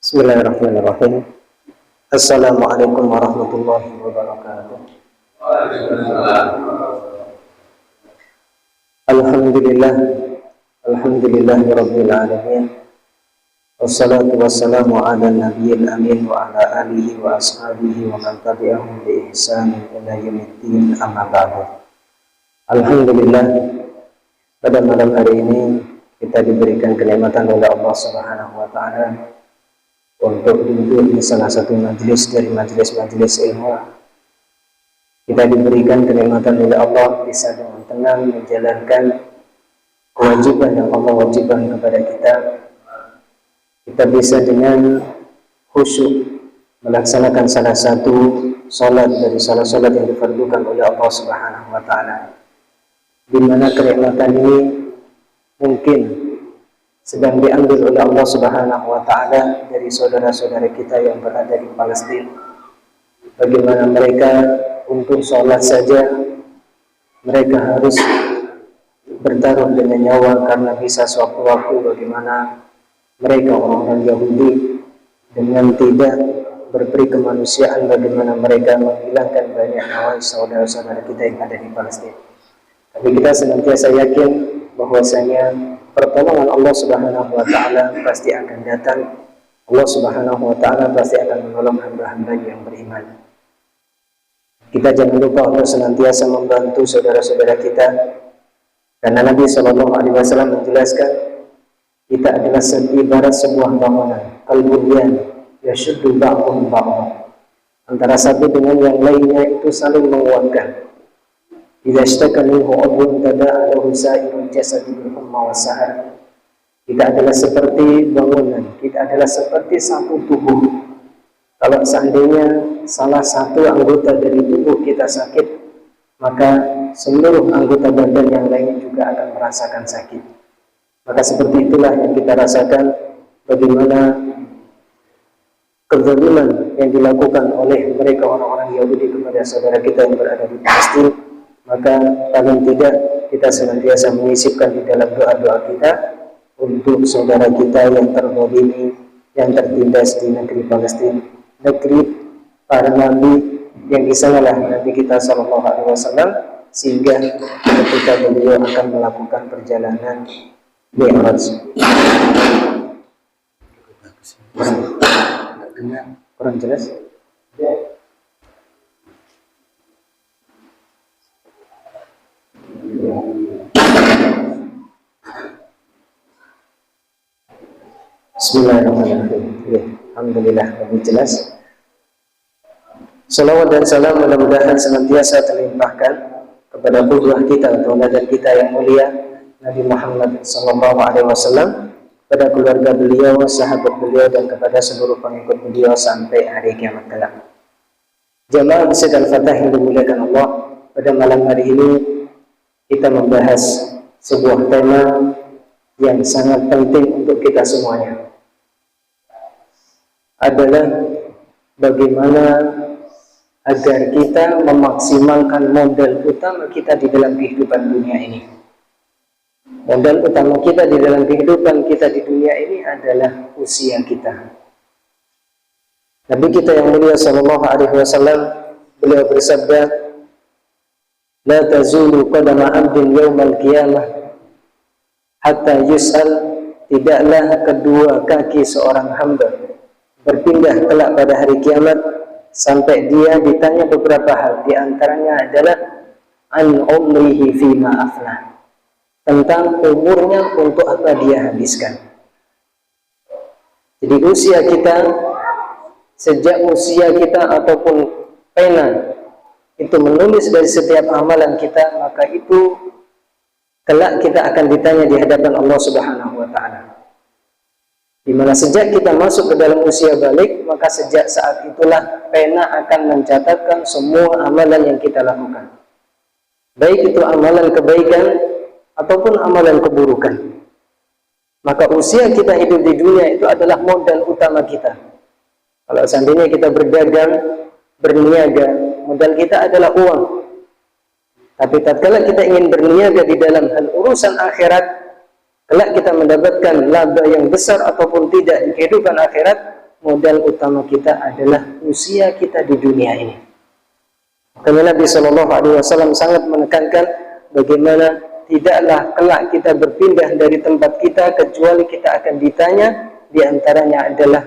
Bismillahirrahmanirrahim. Assalamualaikum warahmatullahi wabarakatuh. Alhamdulillah, alhamdulillahi rabbil alamin. Wassalatu wassalamu ala nabiyil amin wa ala alihi wa ashabihi wa man tabi'ahum bi ihsan ila yaumiddin, amma ba'du. Alhamdulillah, pada malam hari ini kita diberikan kenikmatan oleh Allah Subhanahu wa taala untuk duduk di salah satu majelis dari majelis-majelis ilmu. Kita diberikan kenikmatan oleh Allah bisa dengan tenang menjalankan kewajiban yang Allah wajibkan kepada kita. Kita bisa dengan khusyuk melaksanakan salah satu salat dari salah salat yang difardukan oleh Allah Subhanahu wa taala. Di mana kenikmatan ini mungkin sedang diambil oleh Allah Subhanahu wa taala dari saudara-saudara kita yang berada di Palestina. Bagaimana mereka untuk sholat saja mereka harus bertaruh dengan nyawa karena bisa suatu waktu bagaimana mereka orang-orang Yahudi dengan tidak berperi kemanusiaan, bagaimana mereka menghilangkan banyak nyawa saudara-saudara kita yang ada di Palestina. Tapi kita senantiasa yakin bahwasanya pertolongan Allah Subhanahu wa taala pasti akan datang. Allah Subhanahu wa taala pasti akan menolong hamba-hambanya yang beriman. Kita jangan lupa untuk senantiasa membantu saudara-saudara kita, karena Nabi SAW menjelaskan kita adalah ibarat sebuah bangunan, kalbunyan yashuddu ba'dhum ba'dhan, antara satu dengan yang lainnya itu saling menguatkan. Idza ishtaka minhu 'udwun tada'a lahu sa'irul jasadi bil humma was sahar. Kita adalah seperti bangunan, kita adalah seperti satu tubuh. Kalau seandainya salah satu anggota dari tubuh kita sakit, maka seluruh anggota badan yang lainnya juga akan merasakan sakit. Maka seperti itulah yang kita rasakan bagaimana kezaliman yang dilakukan oleh mereka orang-orang Yahudi kepada saudara kita yang berada di Palestina. Maka paling tidak kita senantiasa menyisipkan di dalam doa-doa kita untuk saudara kita yang terzalimi, yang tertindas di negeri Palestina, negeri para nabi yang di sanalah Nabi kita SAW, sehingga ketika beliau akan melakukan perjalanan Mi'raj. Kurang jelas? Bismillahirrahmanirrahim. Alhamdulillah, lebih jelas. Salawat dan salam mudah-mudahan senantiasa terlimpahkan kepada qudwah kita, tauladan kita yang mulia, Nabi Muhammad SAW, kepada keluarga beliau, sahabat beliau, dan kepada seluruh pengikut beliau sampai hari kiamat kelak. Jamaah Masjid Al-Fatah yang dimuliakan Allah, pada malam hari ini kita membahas sebuah tema yang sangat penting untuk kita semuanya, adalah bagaimana agar kita memaksimalkan modal utama kita di dalam kehidupan dunia ini. Modal utama kita di dalam kehidupan kita di dunia ini adalah usia kita. Nabi kita yang mulia SAW, beliau bersabda, la tazulu qadama 'abdin yaumal qiyamah hatta yus'al, tidaklah kedua kaki seorang hamba berpindah kelak pada hari kiamat sampai dia ditanya beberapa hal. Di antaranya adalah an umrihi fima afnah, tentang umurnya untuk apa dia habiskan. Jadi usia kita, sejak usia kita ataupun pena itu menulis dari setiap amalan kita, maka itu kelak kita akan ditanya di hadapan Allah Subhanahu wa taala. Di mana sejak kita masuk ke dalam usia balik, maka sejak saat itulah pena akan mencatatkan semua amalan yang kita lakukan, baik itu amalan kebaikan ataupun amalan keburukan. Maka usia kita hidup di dunia itu adalah modal utama kita. Kalau seandainya kita berdagang, berniaga, modal kita adalah uang. Tapi tatkala kita ingin berniaga di dalam hal urusan akhirat, kelak kita mendapatkan laba yang besar ataupun tidak di kehidupan akhirat, modal utama kita adalah usia kita di dunia ini. Karena Nabi Shallallahu Alaihi Wasallam sangat menekankan bagaimana tidaklah kelak kita berpindah dari tempat kita kecuali kita akan ditanya, diantaranya adalah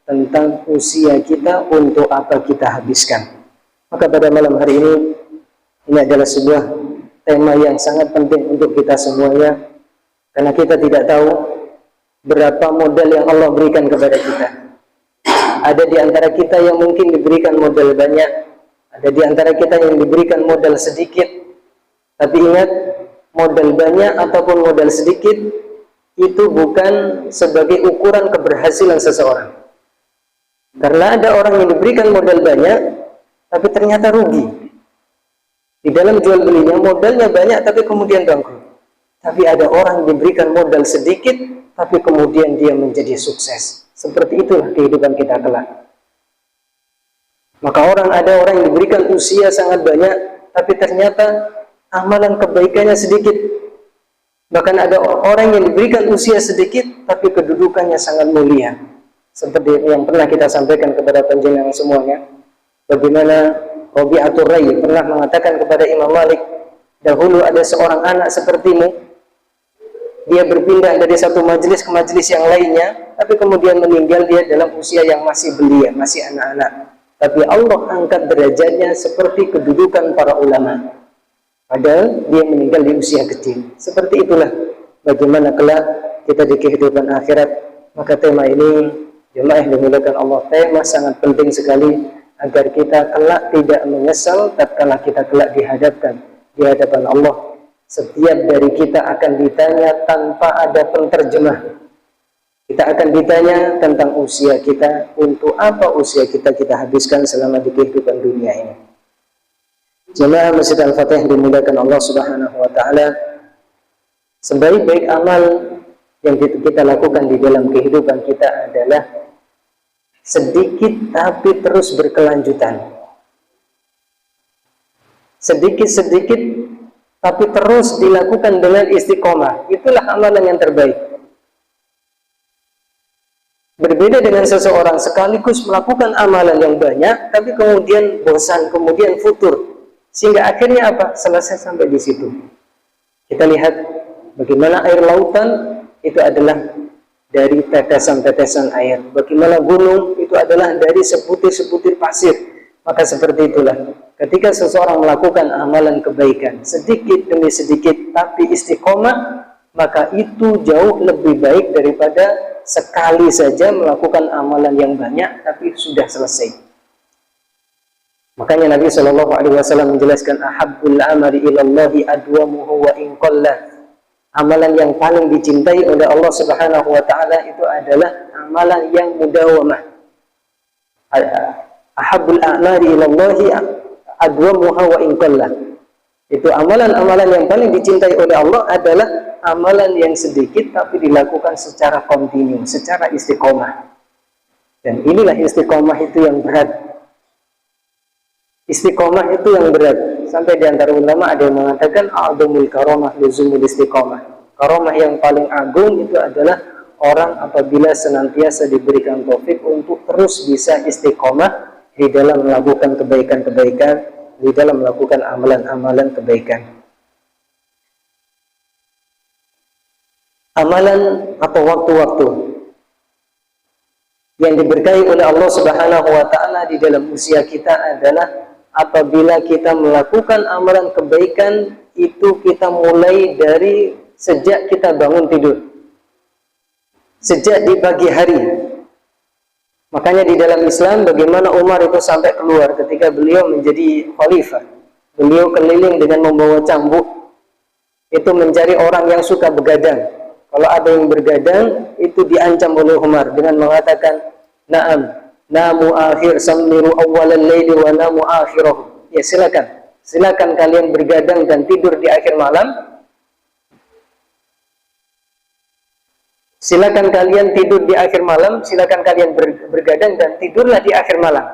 tentang usia kita, untuk apa kita habiskan. Maka pada malam hari ini adalah sebuah tema yang sangat penting untuk kita semuanya, karena kita tidak tahu berapa modal yang Allah berikan kepada kita. Ada di antara kita yang mungkin diberikan modal banyak, ada di antara kita yang diberikan modal sedikit. Tapi ingat, modal banyak ataupun modal sedikit itu bukan sebagai ukuran keberhasilan seseorang. Karena ada orang yang diberikan modal banyak tapi ternyata rugi. Di dalam jual belinya modalnya banyak tapi kemudian bangkrut. Tapi ada orang yang diberikan modal sedikit tapi kemudian dia menjadi sukses. Seperti itulah kehidupan kita kelak. Maka ada orang yang diberikan usia sangat banyak tapi ternyata amalan kebaikannya sedikit. Bahkan ada orang yang diberikan usia sedikit tapi kedudukannya sangat mulia. Seperti yang pernah kita sampaikan kepada panjenengan semuanya, bagaimana Rabi'atul Rai pernah mengatakan kepada Imam Malik, dahulu ada seorang anak sepertimu, dia berpindah dari satu majelis ke majelis yang lainnya, tapi kemudian meninggal dia dalam usia yang masih belia, masih anak-anak. Tapi Allah angkat derajatnya seperti kedudukan para ulama, padahal dia meninggal di usia kecil. Seperti itulah bagaimana kelak kita di kehidupan akhirat. Maka tema ini, jemaah yang dimuliakan Allah, tema sangat penting sekali agar kita kelak tidak menyesal tatkala kita kelak dihadapkan di hadapan Allah. Setiap dari kita akan ditanya tanpa ada penterjemah. Kita akan ditanya tentang usia kita, untuk apa usia kita habiskan selama di kehidupan dunia ini. Jemaah Masjid Al-Fatih yang dimuliakan Allah Subhanahu wa taala, sebaik-baik amal yang kita lakukan di dalam kehidupan kita adalah sedikit tapi terus berkelanjutan. Sedikit-sedikit tapi terus dilakukan dengan istiqomah. Itulah amalan yang terbaik. Berbeda dengan seseorang sekaligus melakukan amalan yang banyak tapi kemudian bosan, kemudian futur, sehingga akhirnya apa? Selesai sampai di situ. Kita lihat bagaimana air lautan itu adalah dari tetesan-tetesan air. Bagaimana gunung itu adalah dari sebutir-sebutir pasir. Maka seperti itulah ketika seseorang melakukan amalan kebaikan sedikit demi sedikit tapi istiqomah, maka itu jauh lebih baik daripada sekali saja melakukan amalan yang banyak tapi sudah selesai. Makanya Nabi Shallallahu Alaihi Wasallam menjelaskan, ahabbul amali ilallahi adwamuhu wa in qalla. Amalan yang paling dicintai oleh Allah Subhanahu wa taala itu adalah amalan yang mudawamah. Ahabbul a'mali ilallahi adwamuha wa in qalla. Itu amalan-amalan yang paling dicintai oleh Allah adalah amalan yang sedikit tapi dilakukan secara kontinu, secara istiqomah. Dan inilah istiqomah itu yang berat. Istiqomah itu yang berat. Sampai di antara ulama ada yang mengatakan a'dhamul karamah luzumul istiqomah. Karamah yang paling agung itu adalah orang apabila senantiasa diberikan taufik untuk terus bisa istiqomah di dalam melakukan kebaikan-kebaikan, di dalam melakukan amalan-amalan kebaikan. Amalan atau waktu-waktu yang diberkahi oleh Allah Subhanahu wa taala di dalam usia kita adalah apabila kita melakukan amalan kebaikan itu kita mulai dari sejak kita bangun tidur, sejak di pagi hari. Makanya di dalam Islam bagaimana Umar itu sampai keluar ketika beliau menjadi khalifah. Beliau keliling dengan membawa cambuk, itu mencari orang yang suka begadang. Kalau ada yang bergadang itu diancam oleh Umar dengan mengatakan, na'am namu akhir sammiru awwalal laili wa namu akhirahu. Ya silakan kalian bergadang dan tidur di akhir malam. Silakan kalian tidur di akhir malam, silakan kalian bergadang dan tidurlah di akhir malam.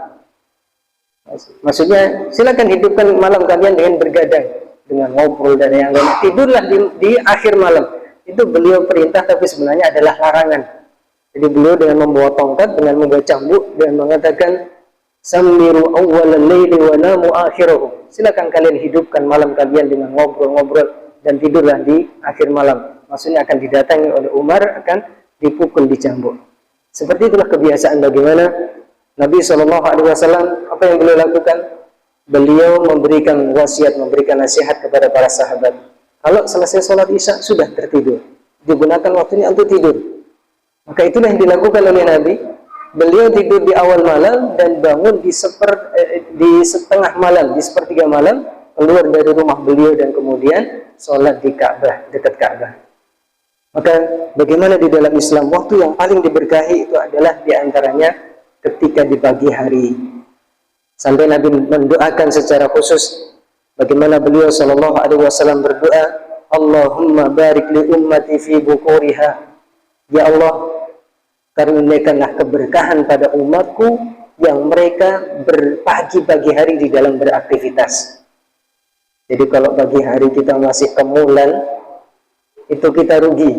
Maksudnya silakan hidupkan malam kalian dengan bergadang, dengan ngobrol dan yang lain. Tidurlah di akhir malam. Itu beliau perintah tapi sebenarnya adalah larangan. Jadi beliau dengan membawa tongkat, dengan membawa cambuk dan mengatakan, "Sammiru awwalal laili wa namu akhirahu." Silakan kalian hidupkan malam kalian dengan ngobrol-ngobrol dan tidurlah di akhir malam. Maksudnya akan didatangi oleh Umar, akan dipukul, dicambuk. Seperti itulah kebiasaan bagaimana Nabi SAW, apa yang beliau lakukan? Beliau memberikan wasiat, memberikan nasihat kepada para sahabat. Kalau selesai sholat isya sudah tertidur, digunakan waktunya untuk tidur. Maka itulah yang dilakukan oleh Nabi. Beliau tidur di awal malam dan bangun di setengah malam, di sepertiga malam, keluar dari rumah beliau dan kemudian sholat di Ka'bah, dekat Ka'bah. Maka bagaimana di dalam Islam waktu yang paling diberkahi itu adalah diantaranya ketika di pagi hari. Sampai Nabi mendoakan secara khusus bagaimana beliau SAW berdoa, Allahumma barik li ummati fi bukuriha. Ya Allah, karuniakanlah keberkahan pada umatku yang mereka berpagi-pagi hari di dalam beraktivitas. Jadi kalau pagi hari kita masih kemulan, itu kita rugi.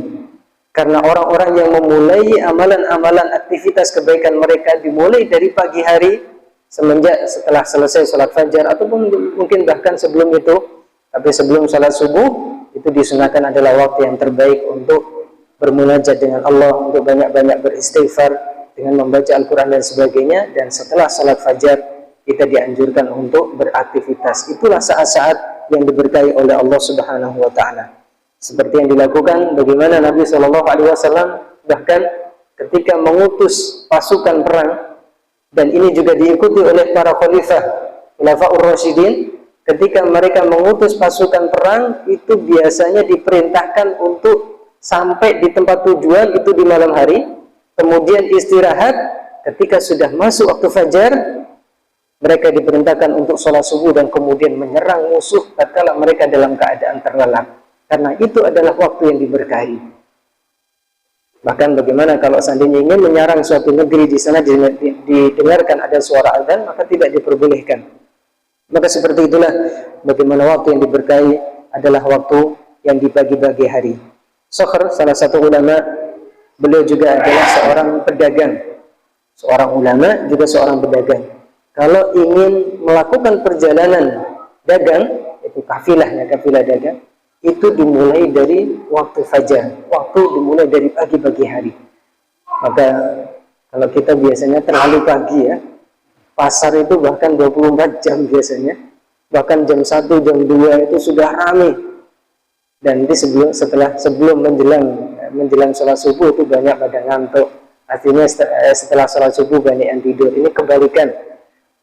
Karena orang-orang yang memulai amalan-amalan aktivitas kebaikan mereka dimulai dari pagi hari, semenjak setelah selesai sholat fajar, ataupun mungkin bahkan sebelum itu, tapi sebelum sholat subuh, itu disunahkan adalah waktu yang terbaik untuk bermunajat dengan Allah, untuk banyak-banyak beristighfar dengan membaca Al-Quran dan sebagainya. Dan setelah sholat fajar, kita dianjurkan untuk beraktivitas. Itulah saat-saat yang diberkahi oleh Allah Subhanahu wa Ta'ala. Seperti yang dilakukan bagaimana Nabi SAW bahkan ketika mengutus pasukan perang, dan ini juga diikuti oleh para Khulafaur Rasyidin, ketika mereka mengutus pasukan perang itu biasanya diperintahkan untuk sampai di tempat tujuan itu di malam hari, kemudian istirahat. Ketika sudah masuk waktu fajar, mereka diperintahkan untuk sholat subuh dan kemudian menyerang musuh tatkala mereka dalam keadaan terlelap. Karena itu adalah waktu yang diberkahi. Bahkan bagaimana kalau seandainya ingin menyerang suatu negeri, di sana didengarkan ada suara adzan, maka tidak diperbolehkan. Maka seperti itulah bagaimana waktu yang diberkahi adalah waktu yang di pagi-pagi hari. Sokhr, salah satu ulama, beliau juga adalah seorang pedagang. Seorang ulama juga seorang pedagang. Kalau ingin melakukan perjalanan dagang, itu kafilah dagang, itu dimulai dari waktu fajar, waktu dimulai dari pagi-pagi hari. Maka kalau kita biasanya terlalu pagi ya, pasar itu bahkan 24 jam biasanya, bahkan jam 1, jam 2 itu sudah ramai. Dan di sebelum menjelang sholat subuh itu banyak pada ngantuk. Artinya setelah sholat subuh banyak yang tidur. Ini kebalikan.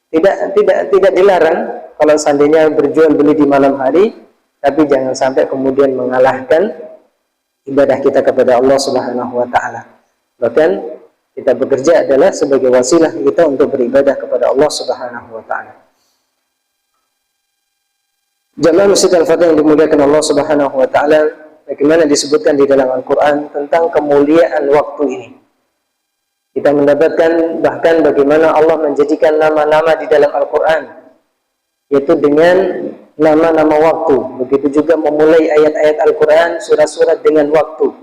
Tidak dilarang kalau seandainya berjual beli di malam hari, tapi jangan sampai kemudian mengalahkan ibadah kita kepada Allah Subhanahu wa Ta'ala. Bahkan kita bekerja adalah sebagai wasilah kita untuk beribadah kepada Allah Subhanahu wa Ta'ala. Jamaah Masjid Al-Fatah yang dimuliakan Allah Subhanahu wa Ta'ala, bagaimana disebutkan di dalam Al-Quran tentang kemuliaan waktu ini. Kita mendapatkan bahkan bagaimana Allah menjadikan nama-nama di dalam Al-Quran, yaitu dengan nama-nama waktu. Begitu juga memulai ayat-ayat Al-Quran, surat-surat dengan waktu.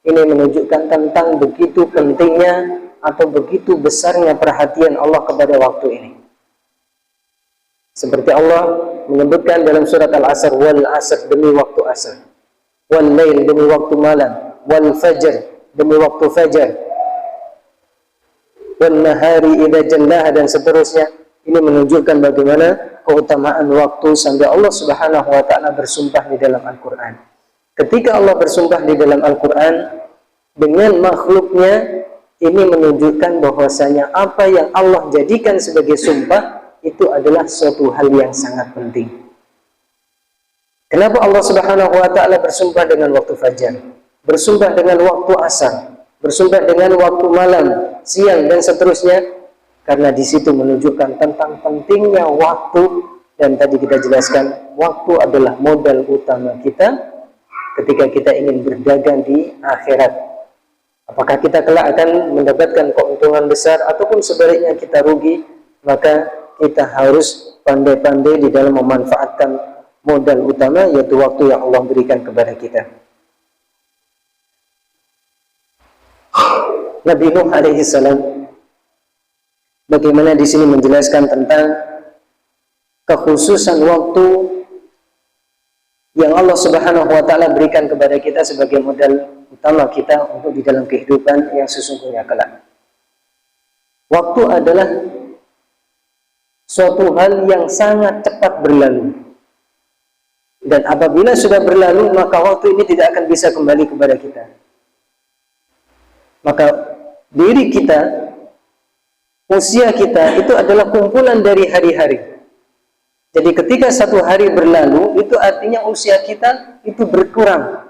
Ini menunjukkan tentang begitu pentingnya atau begitu besarnya perhatian Allah kepada waktu ini. Seperti Allah menyebutkan dalam surat Al-Asr, wal asr, demi waktu asr, wal lail, demi waktu malam, wal fajr, demi waktu fajar, wal nahari idza jallaha, dan seterusnya. Ini menunjukkan bagaimana keutamaan waktu sampai Allah Subhanahu wa Ta'ala bersumpah di dalam Al-Quran. Ketika Allah bersumpah di dalam Al-Quran dengan makhluknya, ini menunjukkan bahwasanya apa yang Allah jadikan sebagai sumpah itu adalah suatu hal yang sangat penting. Kenapa Allah Subhanahu wa Ta'ala bersumpah dengan waktu fajar, bersumpah dengan waktu asar, bersumpah dengan waktu malam, siang, dan seterusnya? Karena di situ menunjukkan tentang pentingnya waktu. Dan tadi kita jelaskan, waktu adalah modal utama kita ketika kita ingin berdagang di akhirat. Apakah kita kelak akan mendapatkan keuntungan besar ataupun sebaliknya kita rugi, maka kita harus pandai-pandai di dalam memanfaatkan modal utama, yaitu waktu yang Allah berikan kepada kita. Nabi Nuh alaihi salam, bagaimana di sini menjelaskan tentang kekhususan waktu yang Allah Subhanahu wa taala berikan kepada kita sebagai modal utama kita untuk di dalam kehidupan yang sesungguhnya kelak. Waktu adalah suatu hal yang sangat cepat berlalu. Dan apabila sudah berlalu, maka waktu ini tidak akan bisa kembali kepada kita. Maka diri kita, usia kita itu adalah kumpulan dari hari-hari. Jadi ketika satu hari berlalu, itu artinya usia kita itu berkurang.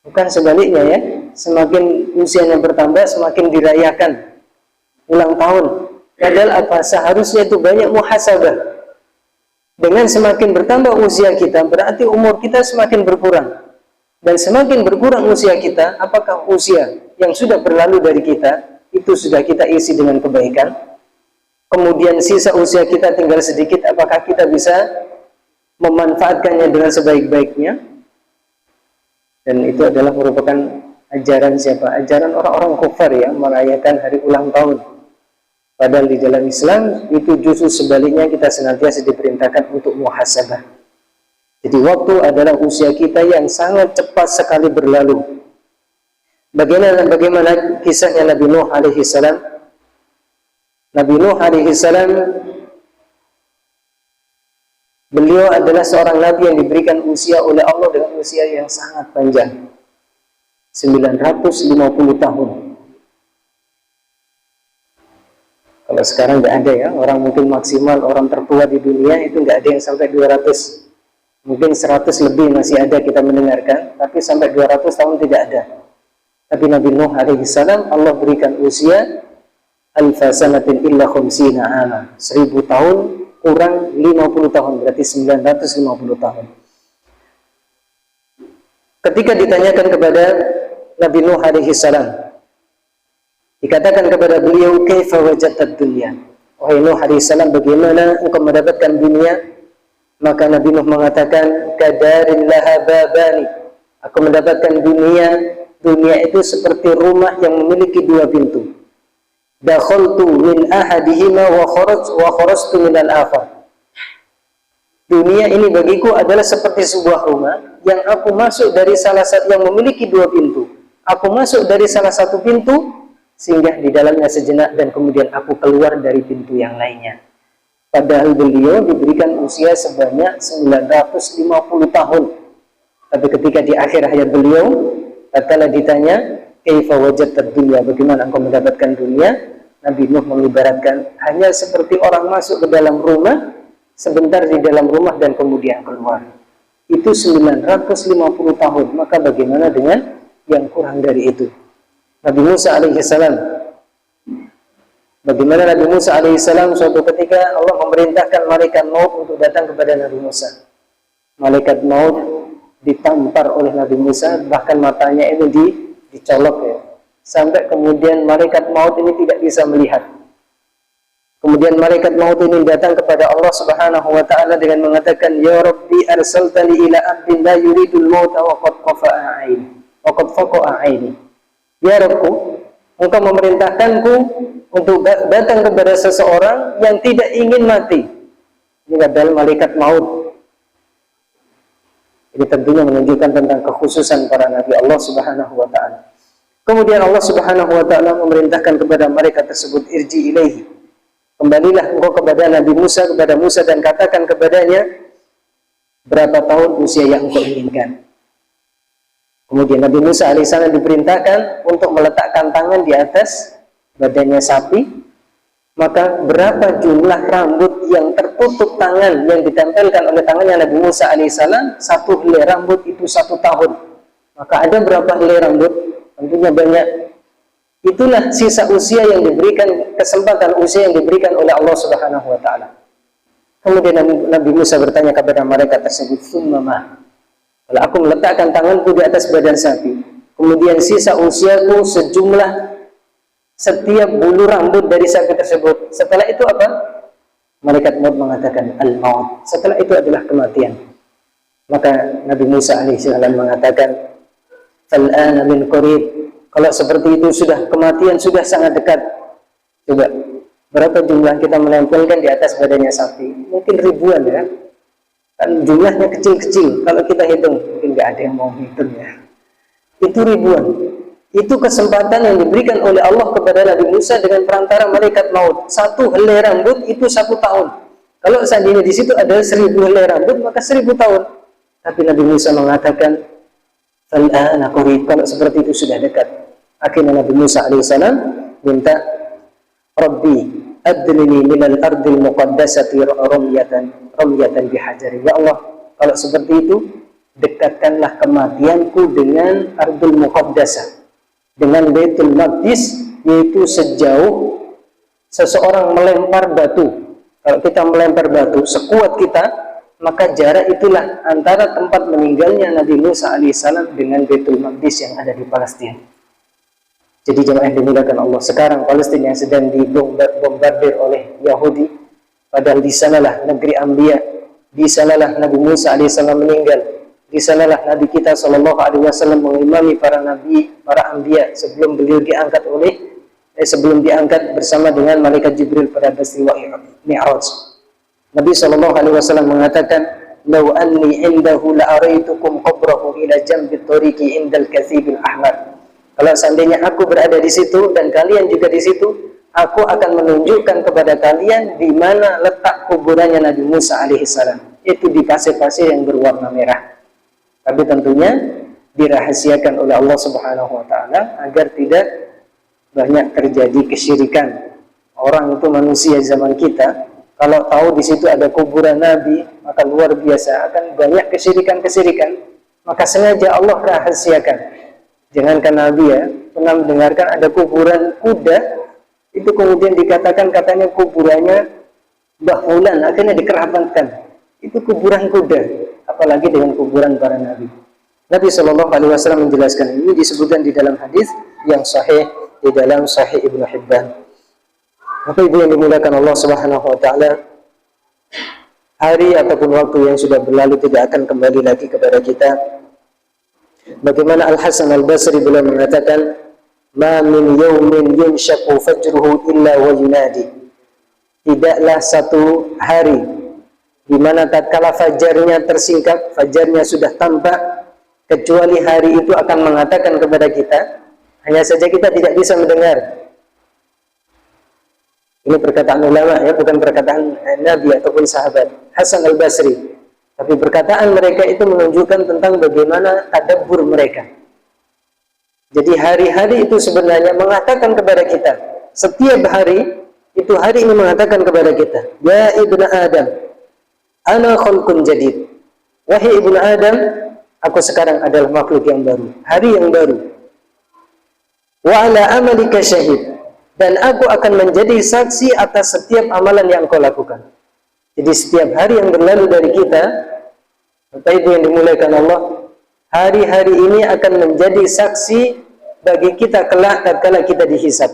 Bukan sebaliknya ya, semakin usianya bertambah, semakin dirayakan ulang tahun. Padahal apa? Seharusnya itu banyak muhasabah. Dengan semakin bertambah usia kita, berarti umur kita semakin berkurang. Dan semakin berkurang usia kita, apakah usia yang sudah berlalu dari kita, itu sudah kita isi dengan kebaikan? Kemudian sisa usia kita tinggal sedikit, apakah kita bisa memanfaatkannya dengan sebaik-baiknya? Dan itu adalah merupakan ajaran siapa? Ajaran orang-orang kufar ya, merayakan hari ulang tahun. Padahal di dalam Islam itu justru sebaliknya, kita senantiasa diperintahkan untuk muhasabah. Jadi waktu adalah usia kita yang sangat cepat sekali berlalu. Bagaimana kisahnya Nabi Nuh alaihi salam? Nabi Nuh alaihi salam, beliau adalah seorang nabi yang diberikan usia oleh Allah dengan usia yang sangat panjang, 950 tahun. Kalau sekarang nggak ada ya, orang mungkin maksimal orang tertua di dunia itu nggak ada yang sampai 200, mungkin 100 lebih masih ada kita mendengarkan, tapi sampai 200 tahun tidak ada. Tapi Nabi Nuh alaihi salam Allah berikan usia alfa sanatin illa khumsina ama, 1000 tahun kurang 50 tahun, berarti 950 tahun. Ketika ditanyakan kepada Nabi Nuh alaihi salam, dikatakan kepada beliau, kaifa wajadtad dunya? Wahai Nuh alaihi salam, bagaimana engkau mendapatkan dunia? Maka Nabi Nuh mengatakan, kadarin laha babani. Aku mendapatkan dunia. Dunia itu seperti rumah yang memiliki dua pintu. Dakhaltu min ahadihima wa kharajtu min al-akhar. Dunia ini bagiku adalah seperti sebuah rumah yang aku masuk dari salah satu, yang memiliki dua pintu. Aku masuk dari salah satu pintu, singgah di dalamnya sejenak, dan kemudian aku keluar dari pintu yang lainnya. Padahal beliau diberikan usia sebanyak 950 tahun. Tapi ketika di akhir hayat beliau, tatkala ditanya, kaifa wajadtad dunya, bagaimana engkau mendapatkan dunia? Nabi Nuh mengibaratkan hanya seperti orang masuk ke dalam rumah, sebentar di dalam rumah dan kemudian keluar. Itu 950 tahun. Maka bagaimana dengan yang kurang dari itu? Nabi Musa alaihi salam, bagaimana Nabi Musa alaihi salam, suatu ketika Allah memerintahkan malaikat maut untuk datang kepada Nabi Musa. Malaikat maut ditampar oleh Nabi Musa, bahkan matanya itu dicolok ya, sampai kemudian malaikat maut ini tidak bisa melihat. Kemudian malaikat maut ini datang kepada Allah Subhanahu wa taala dengan mengatakan, ya Rabbi arsaltani ila abdin la yuridul mauta wa qad qafa'a aini wa qad faqa'a aini. Ya Rabbku, engkau memerintahkanku untuk datang kepada seseorang yang tidak ingin mati. Ini adalah malaikat maut. Ini tentunya menunjukkan tentang kekhususan para nabi Allah Subhanahu wa taala. Kemudian Allah Subhanahu wa taala memerintahkan kepada mereka tersebut, irji ilaihi. Kembalilah engkau kepada Nabi Musa, kepada Musa, dan katakan kepadanya berapa tahun usia yang engkau inginkan. Kemudian Nabi Musa alaihissalam diperintahkan untuk meletakkan tangan di atas badannya sapi. Maka berapa jumlah rambut yang tertutup tangan yang ditempelkan oleh tangannya Nabi Musa alaihissalam, satu helai rambut itu 1 tahun. Maka ada berapa helai rambut? Tentunya banyak. Itulah sisa usia yang diberikan, kesempatan usia yang diberikan oleh Allah Subhanahu wa taala. Kemudian Nabi Musa bertanya kepada mereka tersebut, "Summama?" Kalau aku meletakkan tanganku di atas badan sapi, kemudian sisa usiaku sejumlah setiap bulu rambut dari sapi tersebut. Setelah itu apa? Malaikat maut mengatakan al-maut. Setelah itu adalah kematian. Maka Nabi Musa alaihissalam mengatakan, "Fal'ana min qarib." Kalau seperti itu kematian sudah sangat dekat. Coba, berapa jumlah kita menempelkan di atas badannya sapi? Mungkin ribuan ya. Kan jumlahnya kecil-kecil. Kalau kita hitung, mungkin nggak ada yang mau hitung ya. Itu ribuan. Itu kesempatan yang diberikan oleh Allah kepada Nabi Musa dengan perantara malaikat maut. 1 helai rambut itu 1 tahun. Kalau seandainya di situ ada 1000 helai rambut, maka 1000 tahun. Tapi Nabi Musa mengatakan, "Fal'ana qarib." Kalau seperti itu sudah dekat. Akhirnya Nabi Musa alaihissalam minta, "Rabbi adlini minal ardil muqaddasati ramyatan bihajari." Ya Allah, kalau seperti itu, dekatkanlah kematianku dengan ardul muqaddasah, dengan Baitul Maqdis, yaitu sejauh seseorang melempar batu. Kalau kita melempar batu sekuat kita, maka jarak itulah antara tempat meninggalnya Nabi Musa alaihissalam dengan Baitul Maqdis yang ada di Palestina. Jadi jemaah yang dimuliakan Allah, sekarang Palestina yang sedang dibombardir oleh Yahudi, padahal di sanalah negeri Anbiya, di sanalah Nabi Musa alaihissalam meninggal, di sanalah Nabi kita sallallahu alaihi wasallam mengimami para nabi, para Anbiya sebelum beliau sebelum diangkat bersama dengan malaikat Jibril pada peristiwa Mi'raj. Nabi sallallahu alaihi wasallam mengatakan, "Lau anni indahu la araitukum qabrahu ila jambi tariqi indal kathibil ahmar." Kalau seandainya aku berada di situ dan kalian juga di situ, aku akan menunjukkan kepada kalian di mana letak kuburannya Nabi Musa alaihissalam. Itu di pasir-pasir yang berwarna merah. Tapi tentunya dirahasiakan oleh Allah Subhanahu wa taala agar tidak banyak terjadi kesyirikan. Orang itu manusia zaman kita, kalau tahu di situ ada kuburan Nabi, maka luar biasa akan banyak kesyirikan-kesyirikan. Maka sengaja Allah rahasiakan. Jangankan Nabi ya, pernah mendengarkan ada kuburan kuda, itu kemudian dikatakan katanya kuburannya Mbah Fulan, akhirnya dikeramatkan. Itu kuburan kuda, apalagi dengan kuburan para Nabi. Nabi Shallallahu Alaihi Wasallam menjelaskan ini disebutkan di dalam hadis yang sahih di dalam Sahih Ibnu Hibban. Bapak Ibu yang dimuliakan Allah Subhanahu Wa Taala, hari ataupun waktu yang sudah berlalu tidak akan kembali lagi kepada kita. Bagaimana Al-Hasan Al-Basri beliau mengatakan, "Ma min yawmin yunshaku fajruhu illa wa yunadi." Tidaklah satu hari di mana tatkala fajarnya tersingkap, fajarnya sudah tampak, kecuali hari itu akan mengatakan kepada kita, hanya saja kita tidak bisa mendengar. Ini perkataan ulama ya, bukan perkataan Nabi ataupun sahabat. Hasan Al-Basri. Tapi perkataan mereka itu menunjukkan tentang bagaimana tadabbur mereka. Jadi hari-hari itu sebenarnya mengatakan kepada kita, setiap hari itu hari ini mengatakan kepada kita, "Ya ibnu Adam, ana khalqun jadid." Wahai ibnu Adam, aku sekarang adalah makhluk yang baru, hari yang baru. Wa ala amalika syahid, dan aku akan menjadi saksi atas setiap amalan yang kau lakukan. Jadi setiap hari yang berlalu dari kita, Bapak Ibu yang dimuliakan Allah, hari-hari ini akan menjadi saksi bagi kita kelak tatkala kita dihisab.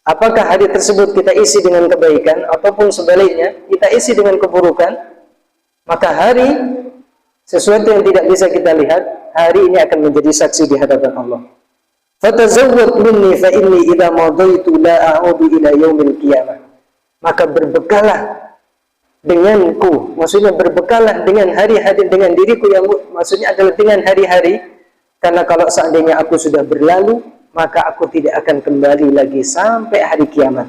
Apakah hari tersebut kita isi dengan kebaikan ataupun sebaliknya kita isi dengan keburukan? Maka hari sesuatu yang tidak bisa kita lihat, hari ini akan menjadi saksi di hadapan Allah. Fatazawwad minni fa inni idza madaitu la a'udu ila yaumil qiyamah. Maka berbekalah denganku, maksudnya berbekalah dengan hari-hari, dengan diriku yang maksudnya adalah dengan hari-hari, karena kalau seandainya aku sudah berlalu, maka aku tidak akan kembali lagi sampai hari kiamat.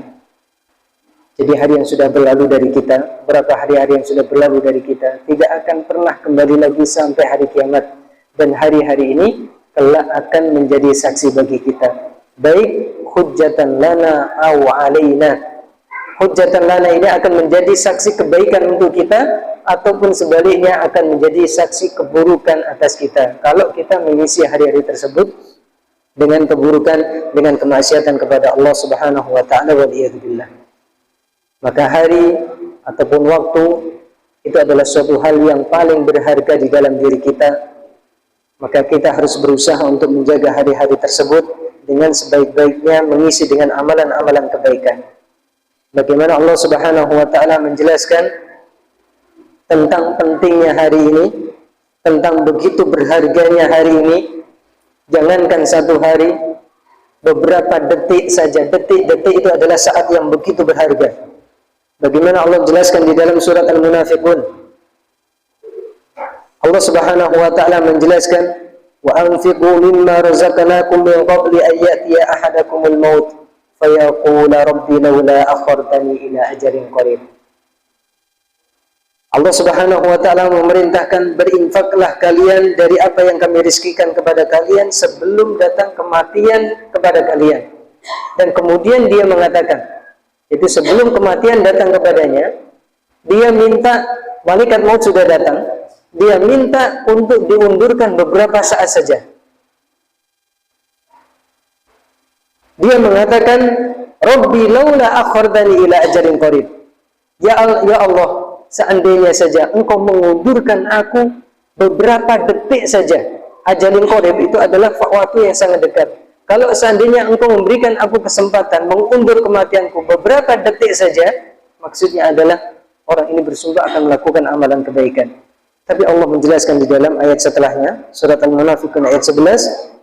Jadi hari yang sudah berlalu dari kita, berapa hari-hari yang sudah berlalu dari kita, tidak akan pernah kembali lagi sampai hari kiamat. Dan hari-hari ini kelak akan menjadi saksi bagi kita, baik hujjatan lana aw alaina. Hujjatan lana ini akan menjadi saksi kebaikan untuk kita, ataupun sebaliknya akan menjadi saksi keburukan atas kita kalau kita mengisi hari-hari tersebut dengan keburukan, dengan kemaksiatan kepada Allah Subhanahu wa taala, waliyadzubillah. Maka hari ataupun waktu itu adalah suatu hal yang paling berharga di dalam diri kita. Maka kita harus berusaha untuk menjaga hari-hari tersebut dengan sebaik-baiknya, mengisi dengan amalan-amalan kebaikan. Bagaimana Allah Subhanahu wa taala menjelaskan tentang pentingnya hari ini, tentang begitu berharganya hari ini. Jangankan satu hari, beberapa detik saja. Detik-detik itu adalah saat yang begitu berharga. Bagaimana Allah jelaskan di dalam surat Al-Munafiqun. Allah Subhanahu wa taala menjelaskan, wa anfiqu mimma razaqnakum min qabli an ya'tiya ahadakumul maut fayaqula rabbi laula akhartani ila ajalin qarib. Allah Subhanahu wa taala memerintahkan, berinfaklah kalian dari apa yang kami rizkikan kepada kalian sebelum datang kematian kepada kalian. Dan kemudian dia mengatakan, itu sebelum kematian datang kepadanya, dia minta, malaikat maut sudah datang, dia minta untuk diundurkan beberapa saat saja. Dia mengatakan, Rabbi laula akhartani ila ajalin qarib. Ya Allah, seandainya saja engkau mengundurkan aku beberapa detik saja. Ajalin qarib itu adalah waktu yang sangat dekat. Kalau seandainya engkau memberikan aku kesempatan mengundur kematianku beberapa detik saja, maksudnya adalah orang ini bersumpah akan melakukan amalan kebaikan. Tapi Allah menjelaskan di dalam ayat setelahnya, surat Al-Munafiqun ayat 11,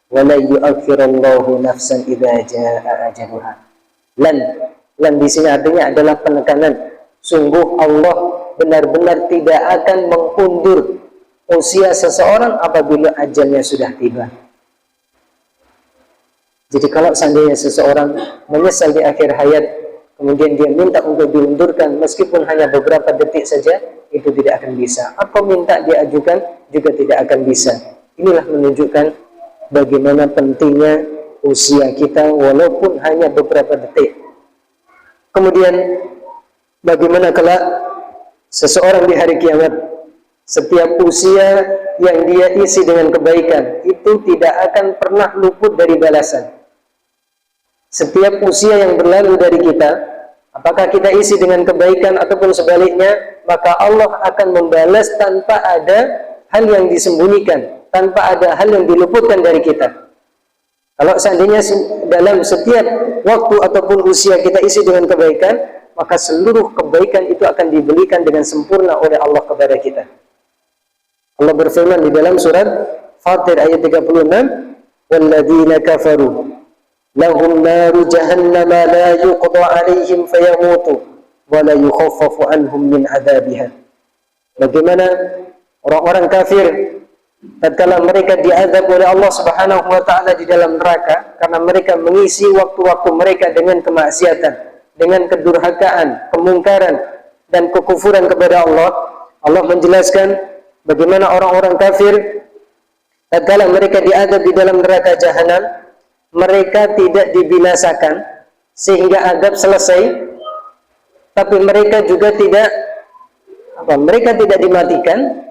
وَلَا يُؤَخِّرَ اللَّهُ نَفْسًا إِذَا جَاءَ أَجَلُهَا. Lan di sini artinya adalah penekanan. Sungguh Allah benar-benar tidak akan mengundur usia seseorang apabila ajalnya sudah tiba. Jadi kalau seandainya seseorang menyesal di akhir hayat, kemudian dia minta untuk diundurkan meskipun hanya beberapa detik saja, itu tidak akan bisa. Apa minta diajukan juga tidak akan bisa. Inilah menunjukkan bagaimana pentingnya usia kita walaupun hanya beberapa detik. Kemudian bagaimana kelak seseorang di hari kiamat, setiap usia yang dia isi dengan kebaikan itu tidak akan pernah luput dari balasan. Setiap usia yang berlalu dari kita, apakah kita isi dengan kebaikan ataupun sebaliknya, maka Allah akan membalas tanpa ada hal yang disembunyikan, tanpa ada hal yang diluputkan dari kita. Kalau seandainya dalam setiap waktu ataupun usia kita isi dengan kebaikan, maka seluruh kebaikan itu akan diberikan dengan sempurna oleh Allah kepada kita. Allah berfirman di dalam surat Fatir ayat 36, "Walladzina kafaru lahum naru jahannam la yuqda 'alaihim fayamutu wa la yukhaffafu anhum min 'adzabiha." Bagaimana orang-orang kafir tatkala mereka diazab oleh Allah Subhanahu wa taala di dalam neraka karena mereka mengisi waktu-waktu mereka dengan kemaksiatan, dengan kedurhakaan, kemungkaran dan kekufuran kepada Allah. Allah menjelaskan bagaimana orang-orang kafir tatkala mereka diazab di dalam neraka jahanam, mereka tidak dibinasakan sehingga azab selesai, tapi mereka juga tidak dimatikan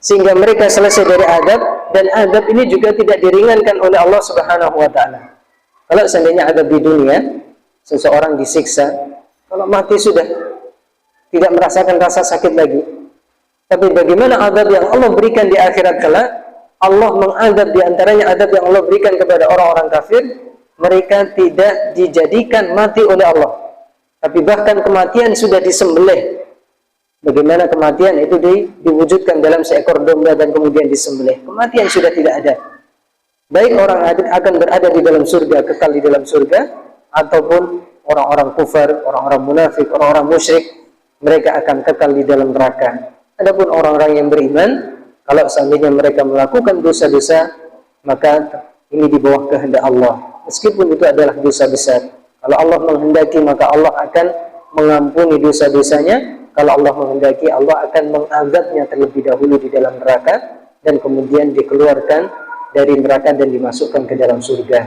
sehingga mereka selesai dari azab, dan azab ini juga tidak diringankan oleh Allah Subhanahu wa taala. Kalau seandainya azab di dunia, seseorang disiksa, kalau mati sudah tidak merasakan rasa sakit lagi. Tapi bagaimana azab yang Allah berikan di akhirat kelak? Allah mengazab, di antaranya azab yang Allah berikan kepada orang-orang kafir, mereka tidak dijadikan mati oleh Allah, tapi bahkan kematian sudah disembelih. Bagaimana kematian itu diwujudkan dalam seekor domba dan kemudian disembelih. Kematian sudah tidak ada. Baik orang akan berada di dalam surga, kekal di dalam surga, ataupun orang-orang kufar, orang-orang munafik, orang-orang musyrik, mereka akan kekal di dalam neraka. Adapun orang-orang yang beriman, kalau seandainya mereka melakukan dosa-dosa, maka ini di bawah kehendak Allah. Meskipun itu adalah dosa besar. Kalau Allah menghendaki, maka Allah akan mengampuni dosa-dosanya. Kalau Allah menghendaki, Allah akan mengazabnya terlebih dahulu di dalam neraka, dan kemudian dikeluarkan dari neraka dan dimasukkan ke dalam surga.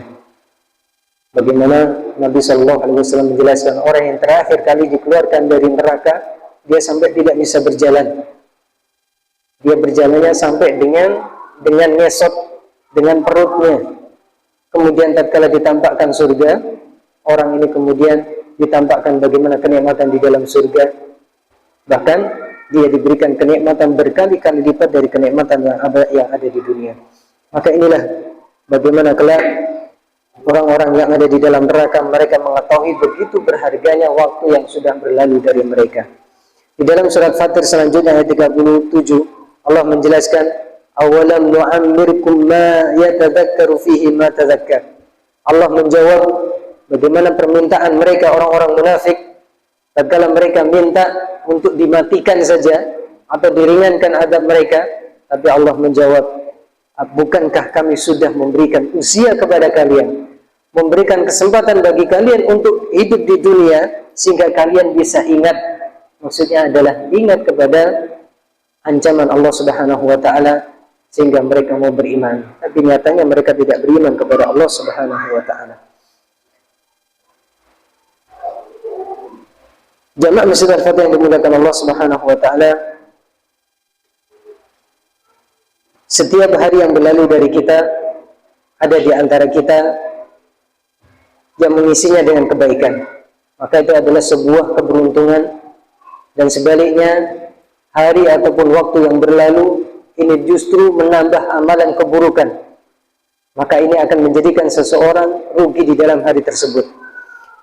Bagaimana Nabi Shallallahu Alaihi Wasallam menjelaskan, orang yang terakhir kali dikeluarkan dari neraka, dia sampai tidak bisa berjalan. Dia berjalannya sampai dengan ngesot dengan perutnya. Kemudian tatkala ditampakkan surga, orang ini kemudian ditampakkan bagaimana kenikmatan di dalam surga. Bahkan dia diberikan kenikmatan berkali-kali lipat dari kenikmatan yang ada di dunia. Maka inilah bagaimana kelak orang-orang yang ada di dalam neraka, mereka mengetahui begitu berharganya waktu yang sudah berlalu dari mereka. Di dalam surat Fatir selanjutnya ayat 37, Allah menjelaskan, awalam nu'ammirkum ma yatadzakkaru fihi ma tadzakkar. Allah menjawab bagaimana permintaan mereka orang-orang munafik tatkala mereka minta untuk dimatikan saja atau diringankan azab mereka, tapi Allah menjawab, bukankah kami sudah memberikan usia kepada kalian, memberikan kesempatan bagi kalian untuk hidup di dunia sehingga kalian bisa ingat, maksudnya adalah ingat kepada ancaman Allah Subhanahu wa taala sehingga mereka mau beriman. Tapi nyatanya mereka tidak beriman kepada Allah Subhanahu wa taala. Jamaah masjid Al-Fatih yang dimuliakan Allah Subhanahu wa taala, setiap hari yang berlalu dari kita ada di antara kita yang mengisinya dengan kebaikan, maka itu adalah sebuah keberuntungan. Dan sebaliknya, hari ataupun waktu yang berlalu ini justru menambah amalan keburukan, maka ini akan menjadikan seseorang rugi di dalam hari tersebut.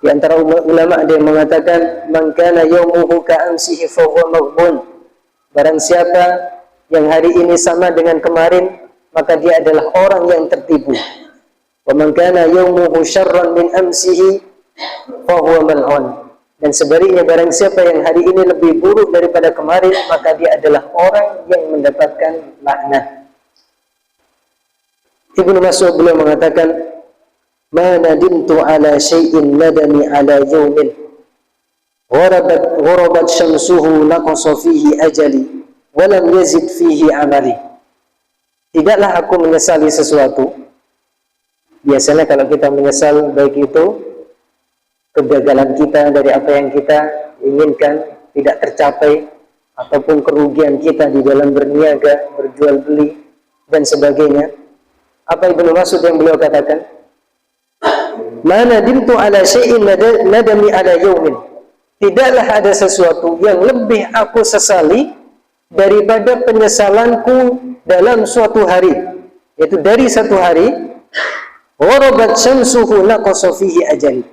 Di antara ulama ada yang mengatakan, man kana yaumuhu ka'amsihi fa huwa maghbun. Barang siapa yang hari ini sama dengan kemarin, maka dia adalah orang yang tertipu. Wa man kana yaumuhu syarran min amsihi fa huwa mal'un. Dan sebaliknya, barang siapa yang hari ini lebih buruk daripada kemarin, maka dia adalah orang yang mendapatkan laknat. Ibnu Mas'ud beliau mengatakan, ma nadimtu ala syai'in nadami ala yawmin gharabat syamsuhu naqasa fihi ajali walam yazid fihi amali. Tidaklah aku menyesali sesuatu. Biasanya kalau kita menyesal, baik itu kegagalan kita dari apa yang kita inginkan tidak tercapai, ataupun kerugian kita di dalam berniaga, berjual beli, dan sebagainya. Apa Ibnu Mas'ud yang beliau katakan? Ma nadimtu ala syai'in nadami ala yaumin. Tidaklah ada sesuatu yang lebih aku sesali daripada penyesalanku dalam suatu hari, yaitu dari satu hari, gharabat syamsuhu naqasa fihi ajali.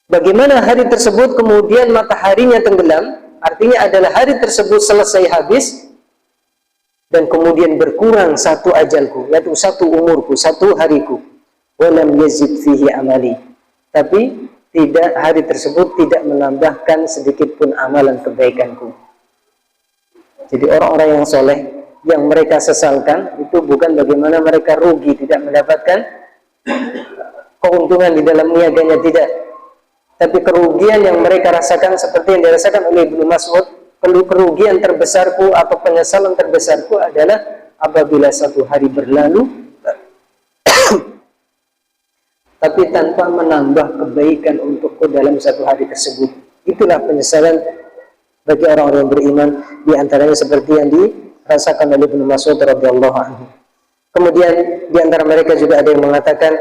Bagaimana hari tersebut kemudian mataharinya tenggelam, artinya adalah hari tersebut selesai habis dan kemudian berkurang satu ajalku, yaitu satu umurku, satu hariku. Walam yazid fihi amali. Tapi tidak, hari tersebut tidak menambahkan sedikit pun amalan kebaikanku. Jadi orang-orang yang soleh yang mereka sesalkan itu bukan bagaimana mereka rugi tidak mendapatkan keuntungan di dalam niaganya, tidak. Tapi kerugian yang mereka rasakan seperti yang dirasakan oleh Ibnu Mas'ud, kerugian terbesarku atau penyesalan terbesarku adalah apabila satu hari berlalu tapi tanpa menambah kebaikan untukku dalam satu hari tersebut. Itulah penyesalan bagi orang-orang yang beriman, di antaranya seperti yang dirasakan oleh Ibnu Mas'ud radhiyallahu anhu. Kemudian di antara mereka juga ada yang mengatakan,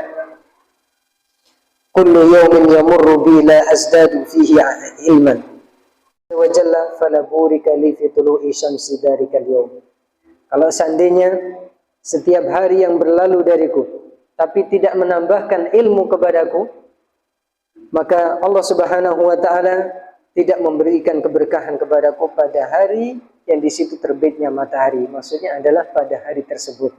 kullu yawmin yamurru bi la azdadu fihi ilman wa jalla fala burika li fi tulu'i syamsi darikal yawm. Kalau seandainya setiap hari yang berlalu dariku tapi tidak menambahkan ilmu kepadaku, maka Allah Subhanahu wa taala tidak memberikan keberkahan kepadaku pada hari yang di situ terbitnya matahari. Maksudnya adalah pada hari tersebut.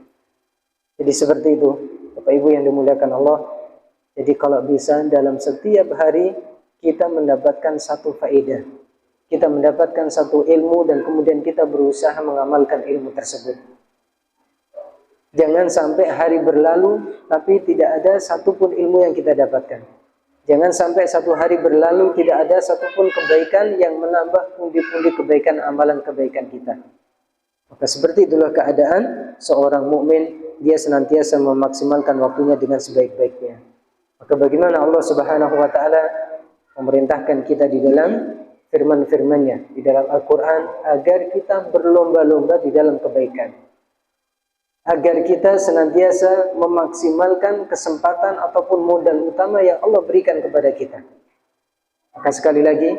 Jadi seperti itu, Bapak Ibu yang dimuliakan Allah. Jadi kalau bisa dalam setiap hari kita mendapatkan satu faedah, kita mendapatkan satu ilmu, dan kemudian kita berusaha mengamalkan ilmu tersebut. Jangan sampai hari berlalu tapi tidak ada satupun ilmu yang kita dapatkan. Jangan sampai satu hari berlalu tidak ada satupun kebaikan yang menambah pundi-pundi kebaikan, amalan kebaikan kita. Maka seperti itulah keadaan seorang mukmin, dia senantiasa memaksimalkan waktunya dengan sebaik-baiknya. Maka bagaimana Allah Subhanahu wa taala memerintahkan kita di dalam firman-firman-Nya, di dalam Al-Qur'an, agar kita berlomba-lomba di dalam kebaikan. Agar kita senantiasa memaksimalkan kesempatan ataupun modal utama yang Allah berikan kepada kita. Maka sekali lagi,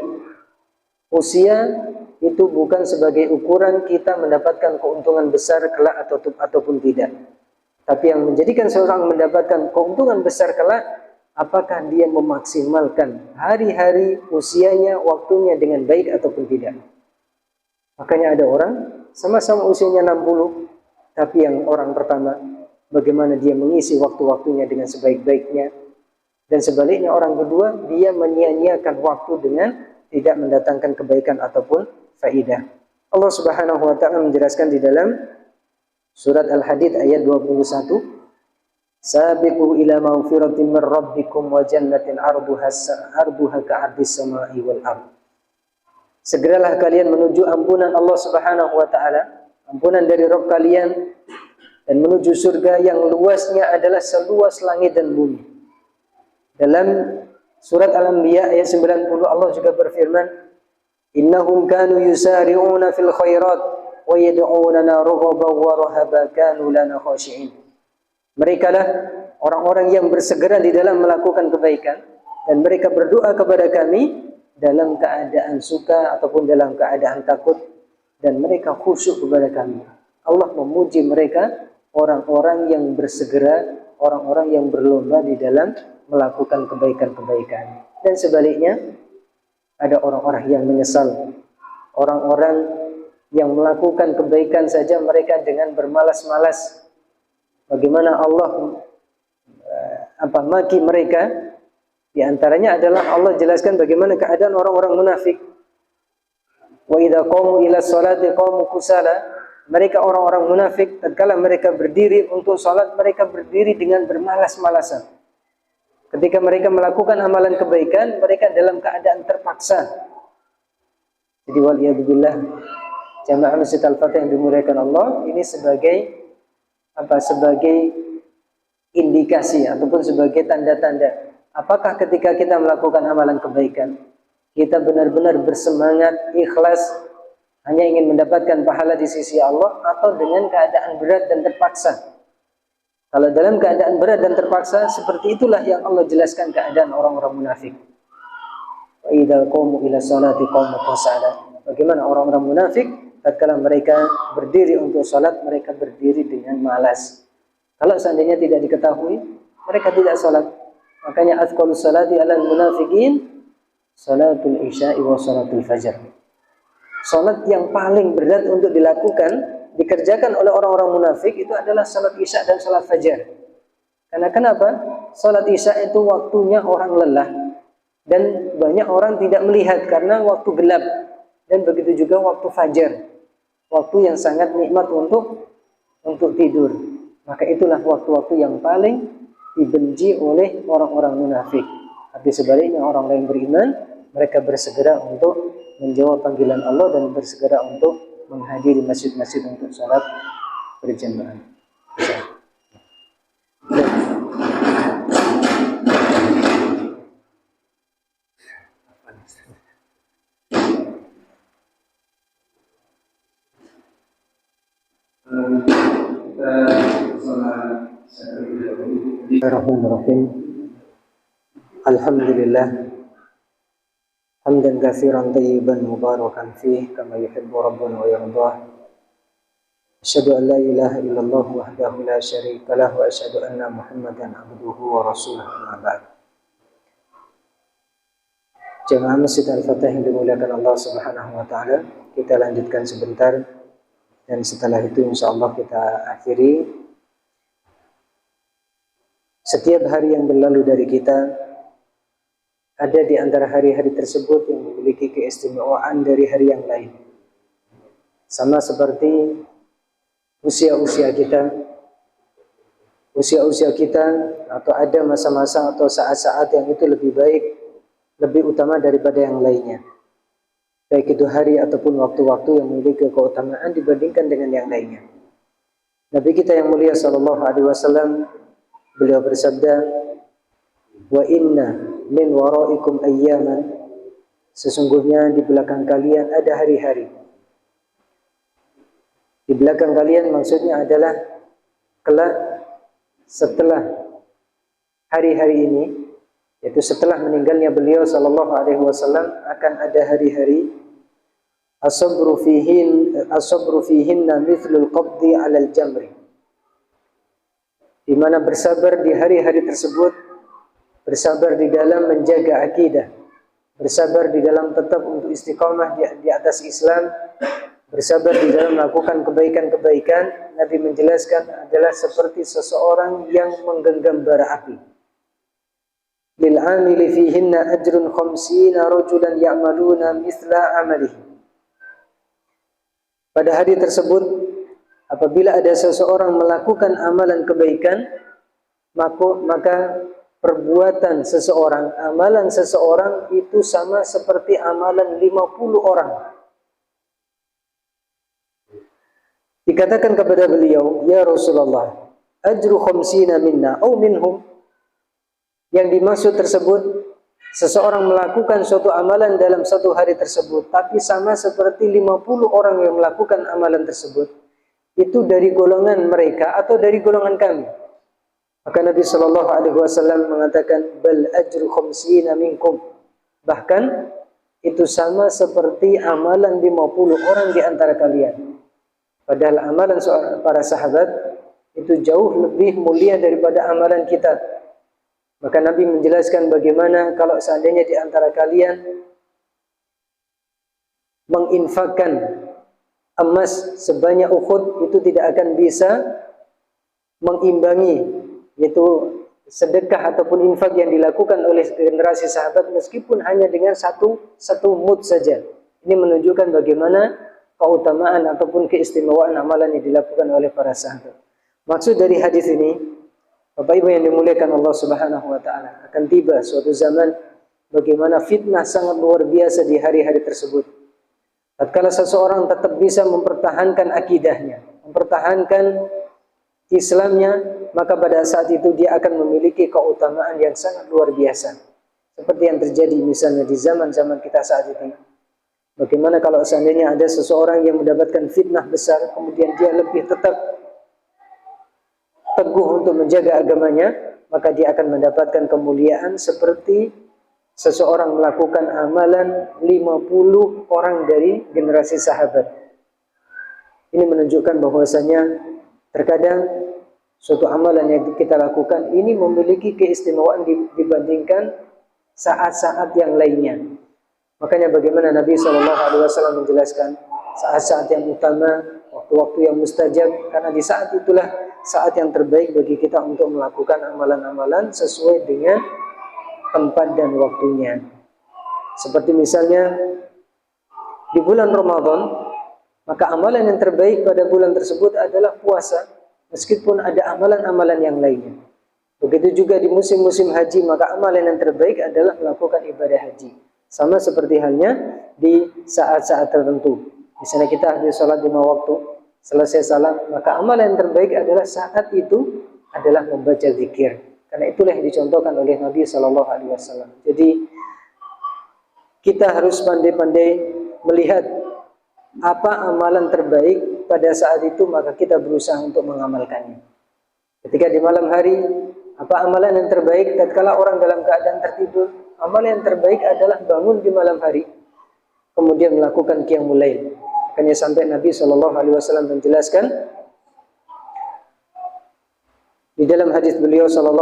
usia itu bukan sebagai ukuran kita mendapatkan keuntungan besar kelak ataupun tidak. Tapi yang menjadikan seorang mendapatkan keuntungan besar kelak, apakah dia memaksimalkan hari-hari usianya, waktunya dengan baik ataupun tidak. Makanya ada orang sama-sama usianya 60, tapi yang orang pertama bagaimana dia mengisi waktu-waktunya dengan sebaik-baiknya. Dan sebaliknya orang kedua, dia menyia-nyiakan waktu dengan tidak mendatangkan kebaikan ataupun faidah. Allah Subhanahu wa taala menjelaskan di dalam surat Al-Hadid ayat 21, "Sabiqu ila maghfiratin min rabbikum wa jannatin 'arduha ka'ardis samai wal ardh." Segeralah kalian menuju ampunan Allah Subhanahu wa taala, ampunan dari Rabb kalian, dan menuju surga yang luasnya adalah seluas langit dan bumi. Dalam surat Al-Anbiya ayat 90 Allah juga berfirman, "Innahum kanu yusari'una fil khairat wa yad'unana raghaban wa rahaba kanu lana khashi'in." Mereka lah orang-orang yang bersegera di dalam melakukan kebaikan, dan mereka berdoa kepada kami dalam keadaan suka ataupun dalam keadaan takut, dan mereka khusyuk kepada kami. Allah memuji mereka, orang-orang yang bersegera, orang-orang yang berlomba di dalam melakukan kebaikan-kebaikan. Dan sebaliknya, ada orang-orang yang menyesal, orang-orang yang melakukan kebaikan saja mereka dengan bermalas-malas. Bagaimana Allah maki mereka? Di antaranya adalah Allah jelaskan bagaimana keadaan orang-orang munafik. Wa idza qamu ila sholati qamu kusala. Mereka orang-orang munafik, tatkala mereka berdiri untuk salat, mereka berdiri dengan bermalas-malasan. Ketika mereka melakukan amalan kebaikan, mereka dalam keadaan terpaksa. Jadi waliyadzubillah, jamaah Masjid Al-Fatih yang dimuliakan Allah, ini sebagai sebagai indikasi ataupun sebagai tanda-tanda. Apakah ketika kita melakukan amalan kebaikan, kita benar-benar bersemangat, ikhlas, hanya ingin mendapatkan pahala di sisi Allah, atau dengan keadaan berat dan terpaksa? Kalau dalam keadaan berat dan terpaksa, seperti itulah yang Allah jelaskan keadaan orang-orang munafik. Wa idza qamu ila sholati qamu kusala. Bagaimana orang-orang munafik tatkala mereka berdiri untuk salat, mereka berdiri dengan malas. Kalau seandainya tidak diketahui, mereka tidak salat. Makanya azqalus salati 'alal munafiqin salatul isya'i wa salatul fajr. Salat yang paling berat untuk dikerjakan oleh orang-orang munafik itu adalah salat isya dan salat fajar. Karena kenapa? Salat isya itu waktunya orang lelah dan banyak orang tidak melihat karena waktu gelap, dan begitu juga waktu fajar, waktu yang sangat nikmat untuk tidur. Maka itulah waktu-waktu yang paling dibenci oleh orang-orang munafik. Tapi sebaliknya orang-orang yang beriman, mereka bersegera untuk menjawab panggilan Allah dan bersegera untuk menghadiri masjid-masjid untuk salat berjamaah. Bismillahirrahmanirrahim. Alhamdulillah hamdan katsiran thayyiban mubarakan fih kama yuhibbu rabbuna wa yardah. Asyhadu an la ilaha illallah wahdahu la syarika lah wa asyhadu anna Muhammadan abduhu wa rasuluhu, amma ba'd. Jamaah Masjid Al-Fatih yang dimuliakan Allah Subhanahu wa taala, kita lanjutkan sebentar dan setelah itu insyaallah kita akhiri. Setiap hari yang berlalu dari kita, ada di antara hari-hari tersebut yang memiliki keistimewaan dari hari yang lain. Sama seperti usia-usia kita, atau ada masa-masa atau saat-saat yang itu lebih baik, lebih utama daripada yang lainnya. Baik itu hari ataupun waktu-waktu yang memiliki keutamaan dibandingkan dengan yang lainnya. Nabi kita yang mulia sallallahu alaihi wasallam, beliau bersabda, "Wa inna min waraikum ayyaman." Sesungguhnya di belakang kalian ada hari-hari. Di belakang kalian maksudnya adalah kelak setelah hari-hari ini, yaitu setelah meninggalnya beliau sallallahu alaihi wasallam, akan ada hari-hari as-sabru fihinna mithlul qabdi 'alal jamri. Di mana bersabar di hari-hari tersebut, bersabar di dalam menjaga akidah, bersabar di dalam tetap untuk istiqamah di atas Islam, Bersabar di dalam melakukan kebaikan-kebaikan, Nabi menjelaskan adalah seperti seseorang yang menggenggam bara api. Lil amili fihinna ajrun khamsina rajulan ya'maluna mithla amalihi. Pada hari tersebut, apabila ada seseorang melakukan amalan kebaikan, maka perbuatan seseorang, amalan seseorang itu sama seperti amalan 50 orang. Dikatakan kepada beliau, ya Rasulullah, ajru khamsina minna au minhum. Yang dimaksud tersebut, seseorang melakukan suatu amalan dalam satu hari tersebut, tapi sama seperti 50 orang yang melakukan amalan tersebut. Itu dari golongan mereka atau dari golongan kami. Maka Nabi SAW mengatakan, bal ajru khamsina minkum. Bahkan, itu sama seperti amalan 50 orang di antara kalian. Padahal amalan para sahabat itu jauh lebih mulia daripada amalan kita. Maka Nabi menjelaskan bagaimana kalau seandainya di antara kalian menginfakkan emas sebanyak Uhud, itu tidak akan bisa mengimbangi, yaitu sedekah ataupun infak yang dilakukan oleh generasi sahabat meskipun hanya dengan satu mud saja. Ini menunjukkan bagaimana keutamaan ataupun keistimewaan amalan yang dilakukan oleh para sahabat. Maksud dari hadis ini, Bapak Ibu yang dimuliakan Allah Subhanahu wa taala, akan tiba suatu zaman bagaimana fitnah sangat luar biasa di hari-hari tersebut. Tatkala seseorang tetap bisa mempertahankan akidahnya, mempertahankan Islamnya, maka pada saat itu dia akan memiliki keutamaan yang sangat luar biasa. Seperti yang terjadi misalnya di zaman-zaman kita saat ini. Bagaimana kalau seandainya ada seseorang yang mendapatkan fitnah besar, kemudian dia lebih tetap teguh untuk menjaga agamanya, maka dia akan mendapatkan kemuliaan seperti seseorang melakukan amalan 50 orang dari generasi sahabat. Ini menunjukkan bahwasanya terkadang suatu amalan yang kita lakukan ini memiliki keistimewaan dibandingkan saat-saat yang lainnya. Makanya bagaimana Nabi SAW menjelaskan saat-saat yang utama, waktu-waktu yang mustajab, karena di saat itulah saat yang terbaik bagi kita untuk melakukan amalan-amalan sesuai dengan tempat dan waktunya. Seperti misalnya di bulan Ramadan, maka amalan yang terbaik pada bulan tersebut adalah puasa, meskipun ada amalan-amalan yang lainnya. Begitu juga di musim-musim haji, maka amalan yang terbaik adalah melakukan ibadah haji. Sama seperti halnya di saat-saat tertentu. Misalnya kita habis sholat 5 waktu, selesai salam, maka amalan yang terbaik adalah saat itu adalah membaca zikir. Karena itulah yang dicontohkan oleh Nabi SAW. Jadi kita harus pandai-pandai melihat apa amalan terbaik pada saat itu, maka kita berusaha untuk mengamalkannya. Ketika di malam hari, apa amalan yang terbaik tatkala orang dalam keadaan tertidur? Amalan yang terbaik adalah bangun di malam hari, kemudian melakukan qiyamul lail. Makanya sampai Nabi SAW menjelaskan di dalam hadis beliau SAW,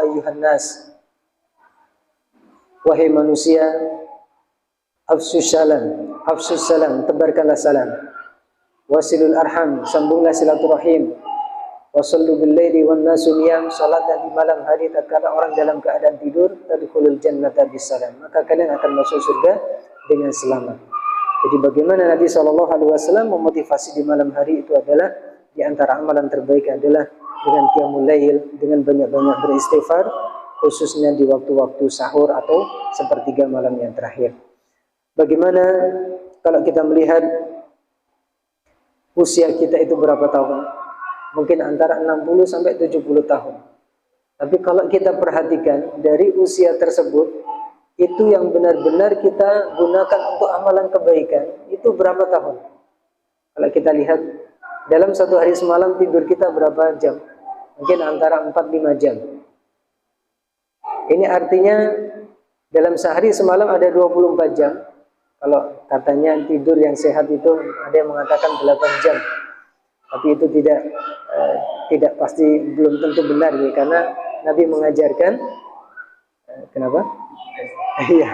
ayyuhan nas, wahai manusia, afsus salam, tebarkanlah salam, wasilul arham, sambunglah silaturahim, wasallu bil laili wan nasu niyam, salatlah di malam hari tatkala orang dalam keadaan tidur, tadkhulul jannata bisalam, maka kalian akan masuk surga dengan selamat. Jadi bagaimana Nabi SAW memotivasi di malam hari itu adalah di antara amalan terbaik adalah dengan qiyamul lail, dengan banyak-banyak beristighfar, khususnya di waktu-waktu sahur atau sepertiga malam yang terakhir. Bagaimana kalau kita melihat usia kita itu berapa tahun? Mungkin antara 60 sampai 70 tahun. Tapi kalau kita perhatikan dari usia tersebut, itu yang benar-benar kita gunakan untuk amalan kebaikan, itu berapa tahun? Kalau kita lihat dalam satu hari semalam tidur kita berapa jam? Mungkin antara 4-5 jam. Ini artinya dalam sehari semalam ada 24 jam. Kalau katanya tidur yang sehat itu ada yang mengatakan 8 jam. Tapi itu tidak pasti, belum tentu benar ya, karena Nabi mengajarkan kenapa? Iya.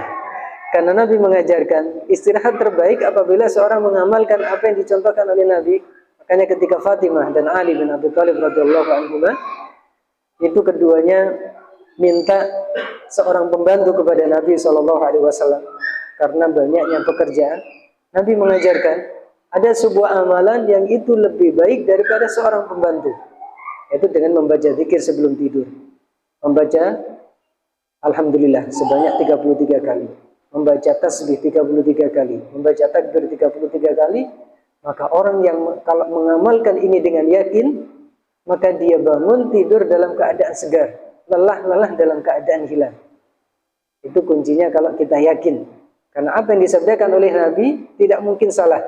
Karena Nabi mengajarkan istirahat terbaik apabila seorang mengamalkan apa yang dicontohkan oleh Nabi. Makanya ketika Fatimah dan Ali bin Abi Thalib radhiyallahu anhuma itu keduanya minta seorang pembantu kepada Nabi SAW karena banyaknya pekerjaan. Nabi mengajarkan ada sebuah amalan yang itu lebih baik daripada seorang pembantu, yaitu dengan membaca zikir sebelum tidur. Membaca Alhamdulillah sebanyak 33 kali, membaca tasbih 33 kali, membaca takbir 33 kali. Maka orang yang kalau mengamalkan ini dengan yakin, maka dia bangun tidur dalam keadaan segar, lelah dalam keadaan hilang. Itu kuncinya kalau kita yakin. Karena apa yang disabdakan oleh Nabi tidak mungkin salah.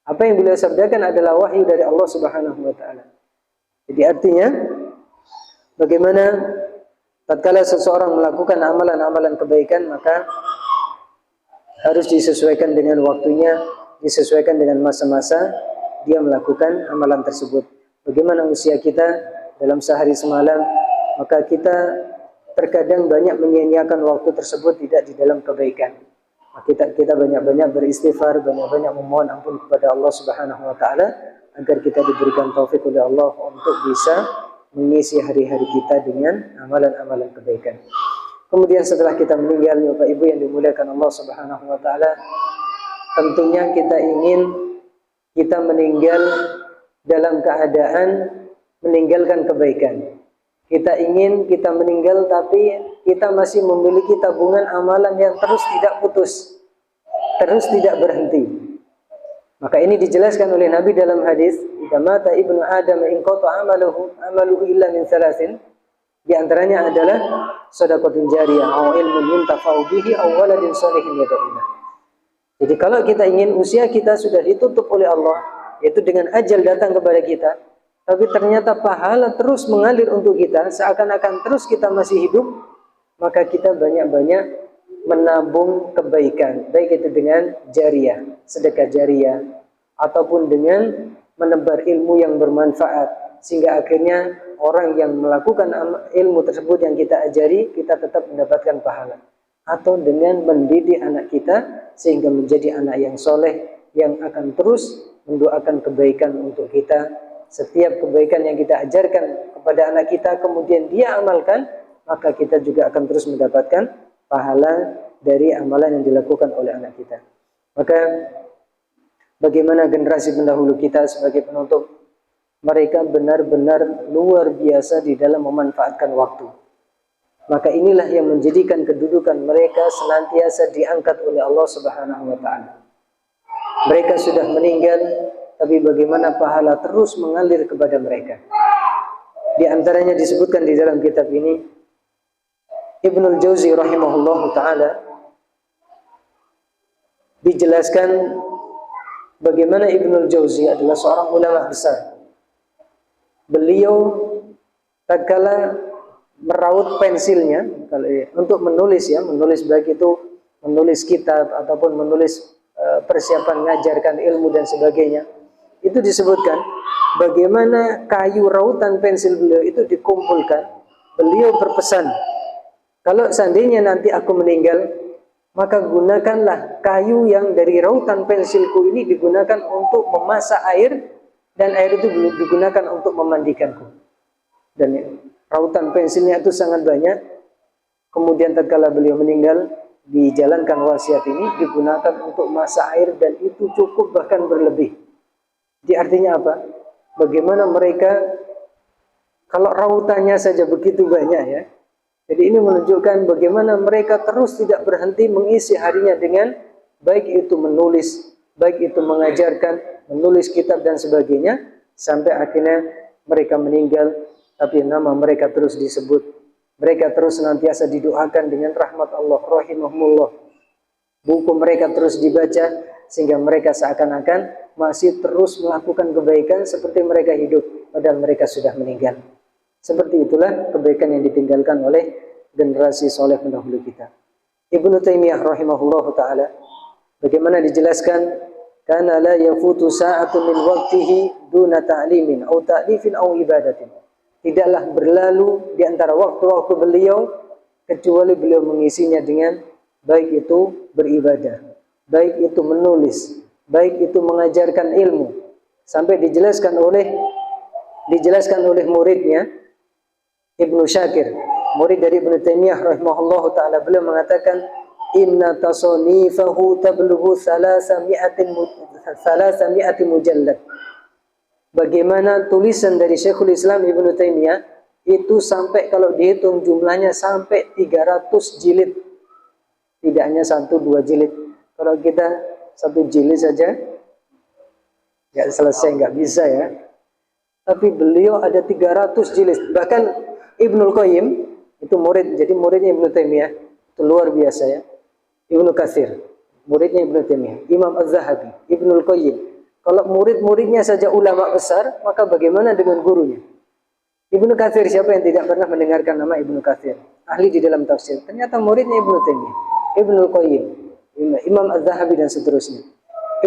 Apa yang beliau sabdakan adalah wahyu dari Allah Subhanahu wa taala. Jadi artinya bagaimana tatkala seseorang melakukan amalan-amalan kebaikan, maka harus disesuaikan dengan waktunya, disesuaikan dengan masa-masa dia melakukan amalan tersebut. Bagaimana usia kita dalam sehari semalam, maka kita terkadang banyak menyia-nyiakan waktu tersebut tidak di dalam kebaikan. Kita banyak-banyak beristighfar, banyak-banyak memohon ampun kepada Allah Subhanahu wa taala agar kita diberikan taufik oleh Allah untuk bisa mengisi hari-hari kita dengan amalan-amalan kebaikan. Kemudian setelah kita meninggal, Bapak Ibu yang dimuliakan Allah Subhanahu wa taala, tentunya kita ingin kita meninggal dalam keadaan meninggalkan kebaikan. Kita ingin kita meninggal tapi kita masih memiliki tabungan amalan yang terus tidak putus, terus tidak berhenti. Maka ini dijelaskan oleh Nabi dalam hadis, "Idza mata ibnu Adam in qata amaluhu illa min salasin." Di antaranya adalah shadaqatun jariyah, aw ilmun yuntafa'u bihi, aw waladin shalihin yad'u lahu. Jadi kalau kita ingin usia kita sudah ditutup oleh Allah, yaitu dengan ajal datang kepada kita, tapi ternyata pahala terus mengalir untuk kita, seakan-akan terus kita masih hidup, maka kita banyak-banyak menabung kebaikan, baik itu dengan jariyah, sedekah jariyah, ataupun dengan menebar ilmu yang bermanfaat, sehingga akhirnya orang yang melakukan ilmu tersebut yang kita ajari, kita tetap mendapatkan pahala. Atau dengan mendidik anak kita, sehingga menjadi anak yang soleh, yang akan terus mendoakan kebaikan untuk kita. Setiap kebaikan yang kita ajarkan kepada anak kita, kemudian dia amalkan, maka kita juga akan terus mendapatkan pahala dari amalan yang dilakukan oleh anak kita. Maka bagaimana generasi pendahulu kita sebagai penutup, mereka benar-benar luar biasa di dalam memanfaatkan waktu. Maka inilah yang menjadikan kedudukan mereka senantiasa diangkat oleh Allah Subhanahu wa taala. Mereka sudah meninggal, tapi bagaimana pahala terus mengalir kepada mereka. Di antaranya disebutkan di dalam kitab ini, Ibnul Jauzi rahimahullah ta'ala dijelaskan bagaimana Ibnul Jauzi adalah seorang ulama besar. Beliau tatkala meraut pensilnya untuk menulis baik itu menulis kitab ataupun menulis persiapan mengajarkan ilmu dan sebagainya, itu disebutkan bagaimana kayu rautan pensil beliau itu dikumpulkan. Beliau berpesan, kalau seandainya nanti aku meninggal, maka gunakanlah kayu yang dari rautan pensilku ini digunakan untuk memasak air, dan air itu digunakan untuk memandikanku. Dan rautan pensilnya itu sangat banyak. Kemudian tatkala beliau meninggal, dijalankan wasiat ini digunakan untuk masak air, dan itu cukup bahkan berlebih. Jadi artinya apa? Bagaimana mereka kalau rautannya saja begitu banyak ya. Jadi ini menunjukkan bagaimana mereka terus tidak berhenti mengisi harinya dengan baik itu menulis, baik itu mengajarkan, menulis kitab dan sebagainya, sampai akhirnya mereka meninggal, tapi nama mereka terus disebut. Mereka terus senantiasa didoakan dengan rahmat Allah, rahimahumullah. Buku mereka terus dibaca, sehingga mereka seakan-akan masih terus melakukan kebaikan seperti mereka hidup, padahal mereka sudah meninggal. Seperti itulah kebaikan yang ditinggalkan oleh generasi soleh pendahulu kita. Ibnu Taimiyah rahimahullah ta'ala, bagaimana dijelaskan, kana la yafutu sa'atun min waqtihi duna ta'limin au ta'lifin au ibadatin. Tidaklah berlalu di antara waktu-waktu beliau kecuali beliau mengisinya dengan baik itu beribadah, baik itu menulis, baik itu mengajarkan ilmu, sampai dijelaskan oleh muridnya Ibnu Syakir, murid dari Ibnu Taimiyah rahimahullahu taala. Beliau mengatakan, inna tasanifahu tablughu 300 mujallad. Bagaimana tulisan dari Syekhul Islam Ibnu Taimiyah itu sampai kalau dihitung jumlahnya sampai 300 jilid. Tidak hanya 1-2 jilid. Kalau kita 1 jilid saja nggak selesai, nggak bisa ya. Tapi beliau ada 300 jilid. Bahkan Ibnul Qayyim itu murid, jadi muridnya Ibnu Taimiyah itu luar biasa ya. Ibnu Katsir, muridnya Ibnu Taimiyah, Imam Az-Zahabi, Ibnul Qayyim. Kalau murid-muridnya saja ulama besar, maka bagaimana dengan gurunya? Ibnu Katsir, siapa yang tidak pernah mendengarkan nama Ibnu Katsir? Ahli di dalam tafsir. Ternyata muridnya Ibnu Taimiyah, Ibnul Qayyim, Imam Az-Zahabi dan seterusnya.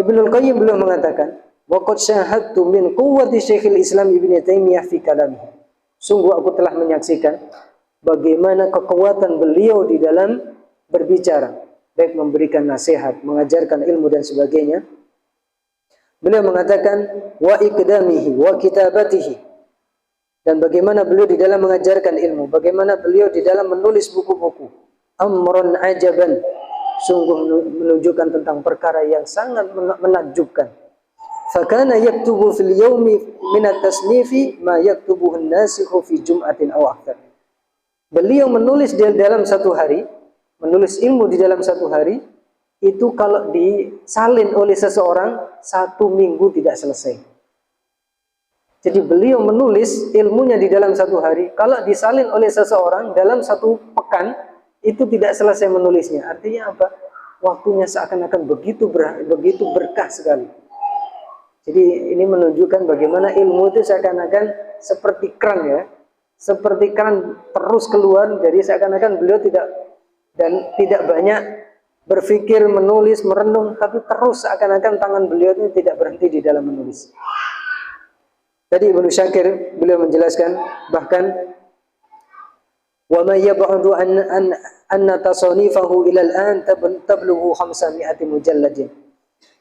Ibnul Qayyim belum mengatakan, waqad syahadtu min quwwati Syekhul Islam Ibnu Taimiyah fi kalamihi. Sungguh aku telah menyaksikan bagaimana kekuatan beliau di dalam berbicara, baik memberikan nasihat, mengajarkan ilmu dan sebagainya. Beliau mengatakan wa iqdamihi wa kitabatihi, dan bagaimana beliau di dalam mengajarkan ilmu, bagaimana beliau di dalam menulis buku-buku. Amrun ajaban, sungguh menunjukkan tentang perkara yang sangat menakjubkan. Fakana yaktubu fil yaumi min at-tasnifi ma yaktubuhu an-nasikhu fi jum'atin aw akthar. Beliau menulis di dalam satu hari, menulis ilmu di dalam satu hari, itu kalau disalin oleh seseorang 1 minggu tidak selesai. Jadi beliau menulis ilmunya di dalam satu hari, kalau disalin oleh seseorang dalam 1 pekan, itu tidak selesai menulisnya. Artinya apa? Waktunya seakan-akan begitu berkah sekali. Jadi ini menunjukkan bagaimana ilmu itu seakan-akan seperti keran ya. Seperti keran terus keluar, jadi seakan-akan beliau tidak banyak berpikir, menulis, merenung, tapi terus seakan-akan tangan beliau itu tidak berhenti di dalam menulis. Tadi Ibnu Syakir beliau menjelaskan bahkan wa may yab'adu anna tasanifahu ila al-an tablughu 500 mujalladin.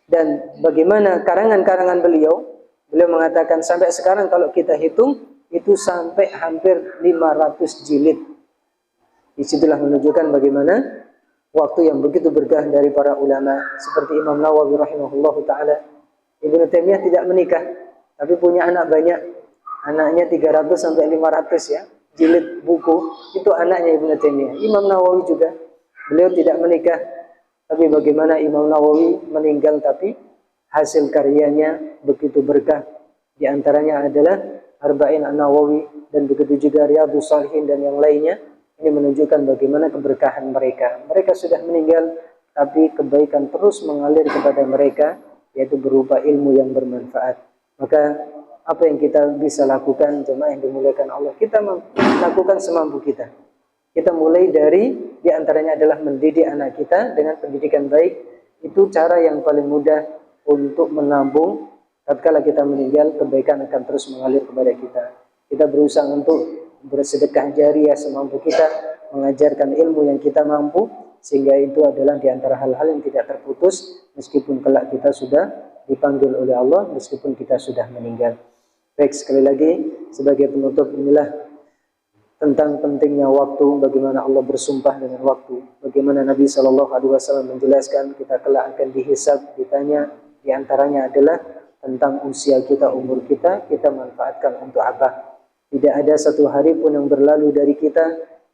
Dan bagaimana karangan-karangan beliau mengatakan sampai sekarang kalau kita hitung itu sampai hampir 500 jilid. Disitulah menunjukkan bagaimana waktu yang begitu berkah dari para ulama seperti Imam Nawawi rahimahullahu taala. Ibnu Taimiyah tidak menikah, tapi punya anak banyak. Anaknya 300 sampai 500 ya, jilid buku. Itu anaknya Ibnu Taimiyah. Imam Nawawi juga, beliau tidak menikah, tapi bagaimana Imam Nawawi meninggal tapi hasil karyanya begitu berkah. Di antaranya adalah Arba'in An-Nawawi dan begitu juga Riyadhus Shalihin dan yang lainnya. Ini menunjukkan bagaimana keberkahan mereka. Mereka sudah meninggal, tapi kebaikan terus mengalir kepada mereka, yaitu berupa ilmu yang bermanfaat. Maka apa yang kita bisa lakukan, jemaah yang dimuliakan Allah, kita lakukan semampu kita. Kita mulai dari, diantaranya adalah mendidik anak kita dengan pendidikan baik. Itu cara yang paling mudah untuk menabung. Tatkala kita meninggal, kebaikan akan terus mengalir kepada kita. Kita berusaha untuk bersedekah jariah semampu kita, mengajarkan ilmu yang kita mampu, sehingga itu adalah di antara hal-hal yang tidak terputus meskipun kelak kita sudah dipanggil oleh Allah, meskipun kita sudah meninggal. Baik, sekali lagi sebagai penutup inilah tentang pentingnya waktu, bagaimana Allah bersumpah dengan waktu, bagaimana Nabi SAW menjelaskan kita kelak akan dihisab, ditanya, di antaranya adalah tentang usia kita, umur kita manfaatkan untuk apa. Tidak ada satu hari pun yang berlalu dari kita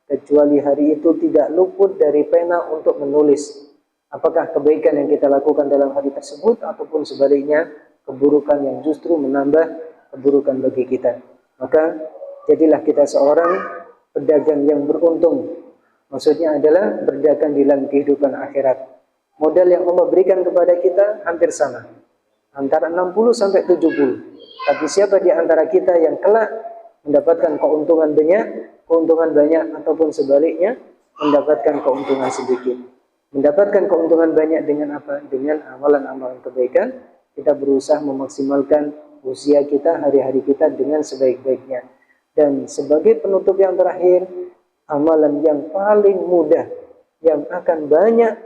kecuali hari itu tidak luput dari pena untuk menulis apakah kebaikan yang kita lakukan dalam hari tersebut ataupun sebaliknya keburukan yang justru menambah keburukan bagi kita. Maka jadilah kita seorang pedagang yang beruntung. Maksudnya adalah berdagang di dalam kehidupan akhirat. Modal yang Allah berikan kepada kita hampir sama, antara 60 sampai 70. Tapi siapa di antara kita yang kelak mendapatkan keuntungan banyak ataupun sebaliknya mendapatkan keuntungan sedikit. Mendapatkan keuntungan banyak dengan apa? Dengan amalan-amalan kebaikan. Kita berusaha memaksimalkan usia kita, hari-hari kita dengan sebaik-baiknya. Dan sebagai penutup yang terakhir, amalan yang paling mudah, yang akan banyak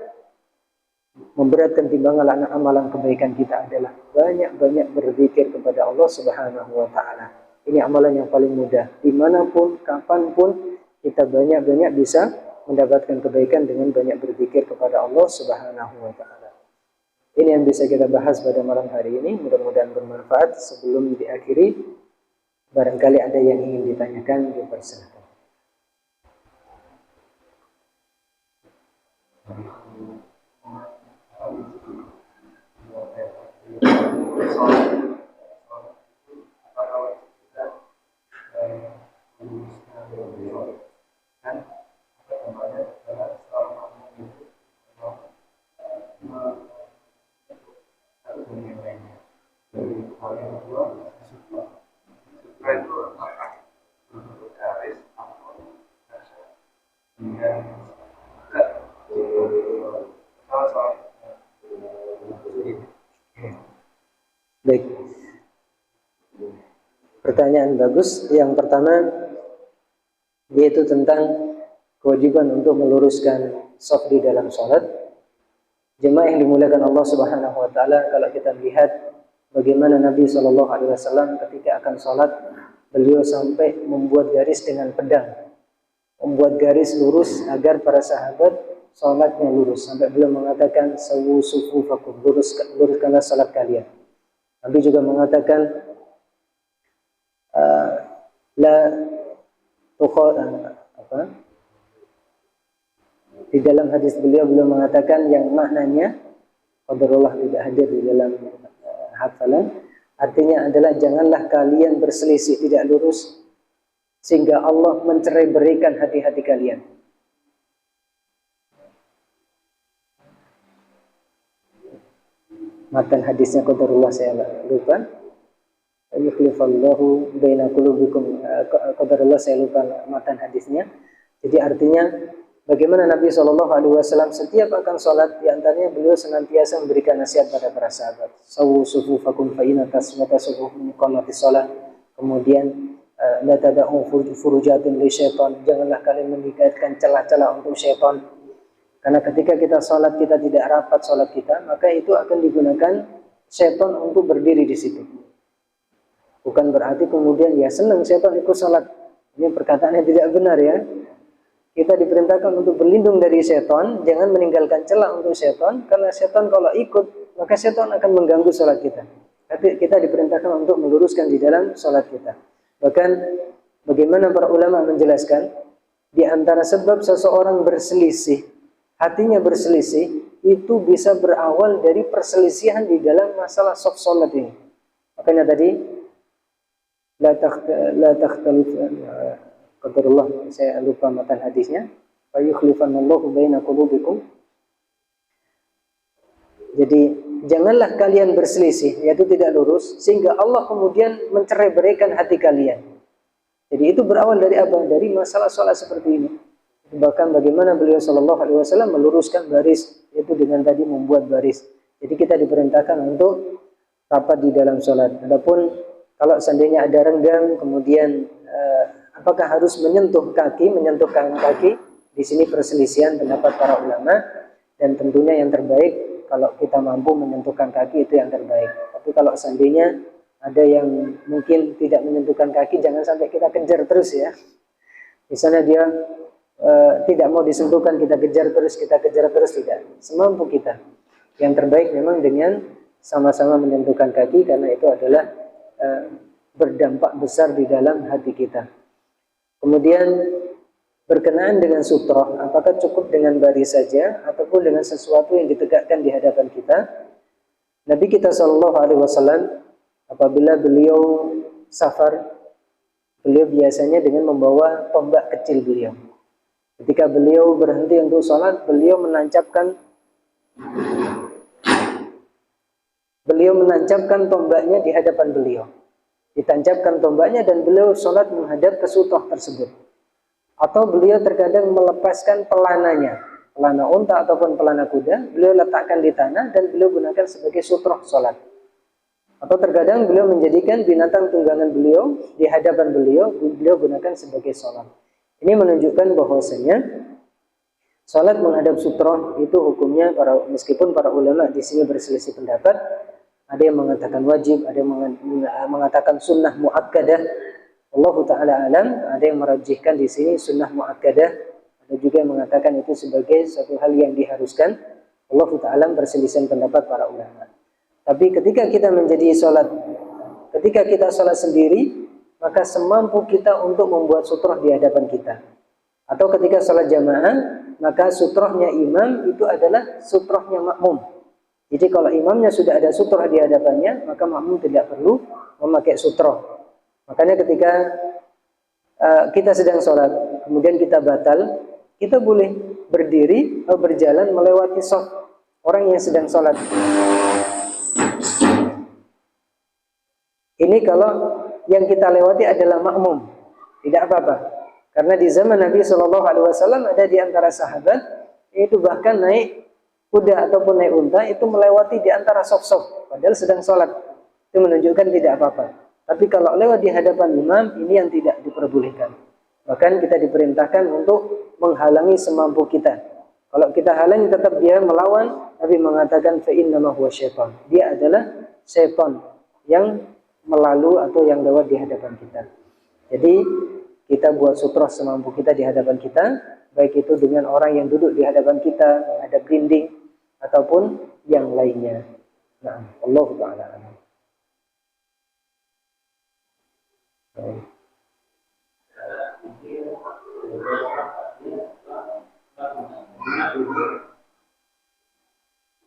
memberatkan timbangan amalan kebaikan kita adalah banyak-banyak berzikir kepada Allah Subhanahu wa taala. Ini amalan yang paling mudah. Dimanapun, kapanpun kita banyak-banyak bisa mendapatkan kebaikan dengan banyak berzikir kepada Allah Subhanahu wa taala. Ini yang bisa kita bahas pada malam hari ini. Mudah-mudahan bermanfaat. Sebelum diakhiri, barangkali ada yang ingin ditanyakan, dipersilakan. Baik. Pertanyaan bagus. Yang pertama yaitu tentang kewajiban untuk meluruskan shaf di dalam salat. Jemaah yang dimuliakan Allah Subhanahu wa taala, kalau kita lihat bagaimana Nabi sallallahu alaihi wasallam ketika akan salat, beliau sampai membuat garis dengan pedang. Membuat garis lurus agar para sahabat salatnya lurus, sampai beliau mengatakan sawu sufufakum, luruskanlah salat kalian. Nabi juga mengatakan di dalam hadis beliau mengatakan yang maknanya qadarullah tidak hadir di dalam hafalan, artinya adalah janganlah kalian berselisih, tidak lurus, sehingga Allah mencerai-beraikan hati-hati kalian. Matan hadisnya qadarullah saya lupa. Yukhlifallahu baina qulubikum, qadarullah saya lupa matan hadisnya. Jadi artinya bagaimana Nabi SAW setiap akan sholat, diantaranya beliau senantiasa memberikan nasihat pada para sahabat. Sawu sufufakum fa inna taswata sufuhum qamatis shalah. Kemudian la tad'u furujatin li syaitan, janganlah kalian membiarkan celah-celah untuk syaitan. Karena ketika kita sholat kita tidak rapat sholat kita, maka itu akan digunakan syaitan untuk berdiri di situ. Bukan berarti kemudian ya senang syaitan ikut sholat. Ini perkataannya tidak benar ya. Kita diperintahkan untuk berlindung dari syaitan, jangan meninggalkan celah untuk syaitan, karena syaitan kalau ikut maka syaitan akan mengganggu sholat kita. Tapi kita diperintahkan untuk meluruskan di dalam sholat kita. Bahkan bagaimana para ulama menjelaskan, di antara sebab seseorang berselisih, hatinya berselisih, itu bisa berawal dari perselisihan di dalam masalah shaf sholat ini. Makanya tadi la takhtalif qadarullah, saya lupa matan hadisnya, fa yukhlifanallahu baina qulubikum. Jadi janganlah kalian berselisih, yaitu tidak lurus, sehingga Allah kemudian mencerai-beraikan hati kalian. Jadi itu berawal dari apa? Dari masalah sholat seperti ini. Bahkan bagaimana beliau sallallahu alaihi wasallam meluruskan baris, yaitu dengan tadi membuat baris. Jadi kita diperintahkan untuk rapat di dalam sholat. Adapun kalau seandainya ada renggang, kemudian apakah harus menyentuh tangan kaki? Di sini perselisihan pendapat para ulama, dan tentunya yang terbaik kalau kita mampu menyentuhkan kaki itu yang terbaik. Tapi kalau seandainya ada yang mungkin tidak menyentuhkan kaki, jangan sampai kita kejar terus ya. Misalnya dia tidak mau disentuhkan, kita kejar terus, tidak. Semampu kita. Yang terbaik memang dengan sama-sama menyentuhkan kaki, karena itu adalah berdampak besar di dalam hati kita. Kemudian berkenaan dengan sutroh, apakah cukup dengan baris saja ataupun dengan sesuatu yang ditegakkan di hadapan kita? Nabi kita SAW apabila beliau safar, beliau biasanya dengan membawa tombak kecil beliau. Ketika beliau berhenti untuk sholat, beliau menancapkan tombaknya di hadapan beliau. Ditancapkan tombaknya dan beliau sholat menghadap ke sutroh tersebut. Atau beliau terkadang melepaskan pelananya, pelana unta ataupun pelana kuda, beliau letakkan di tanah dan beliau gunakan sebagai sutroh sholat. Atau terkadang beliau menjadikan binatang tunggangan beliau di hadapan beliau gunakan sebagai sholat. Ini menunjukkan bahwasanya Salat menghadap sutroh itu hukumnya meskipun para ulama di sini berselisih pendapat. Ada yang mengatakan wajib, ada yang mengatakan sunnah muakkadah. Allah Ta'ala alam. Ada yang merajihkan di sini sunnah muakkadah. Ada juga yang mengatakan itu sebagai satu hal yang diharuskan. Allah Ta'ala berselisih pendapat para ulama. Tapi ketika kita ketika kita sholat sendiri, maka semampu kita untuk membuat sutroh di hadapan kita. Atau ketika sholat jamaah, maka sutrohnya imam itu adalah sutrohnya makmum. Jadi kalau imamnya sudah ada sutroh di hadapannya, maka makmum tidak perlu memakai sutroh. Makanya ketika kita sedang sholat, kemudian kita batal, kita boleh berdiri atau berjalan melewati shaf orang yang sedang sholat. Ini kalau yang kita lewati adalah makmum, tidak apa-apa. Karena di zaman Nabi SAW ada di antara sahabat, itu bahkan naik kuda ataupun naik unta, itu melewati di antara shaf-shaf, padahal sedang sholat. Itu menunjukkan tidak apa-apa. Tapi kalau lewat di hadapan imam, ini yang tidak diperbolehkan. Bahkan kita diperintahkan untuk menghalangi semampu kita. Kalau kita halangi tetap dia melawan, Nabi mengatakan fa'innama huwa syaitan. Dia adalah syaitan yang melalu atau yang lewat di hadapan kita. Jadi kita buat sutroh semampu kita di hadapan kita, baik itu dengan orang yang duduk di hadapan kita, menghadap dinding, ataupun yang lainnya. Nah, Allah Ta'ala.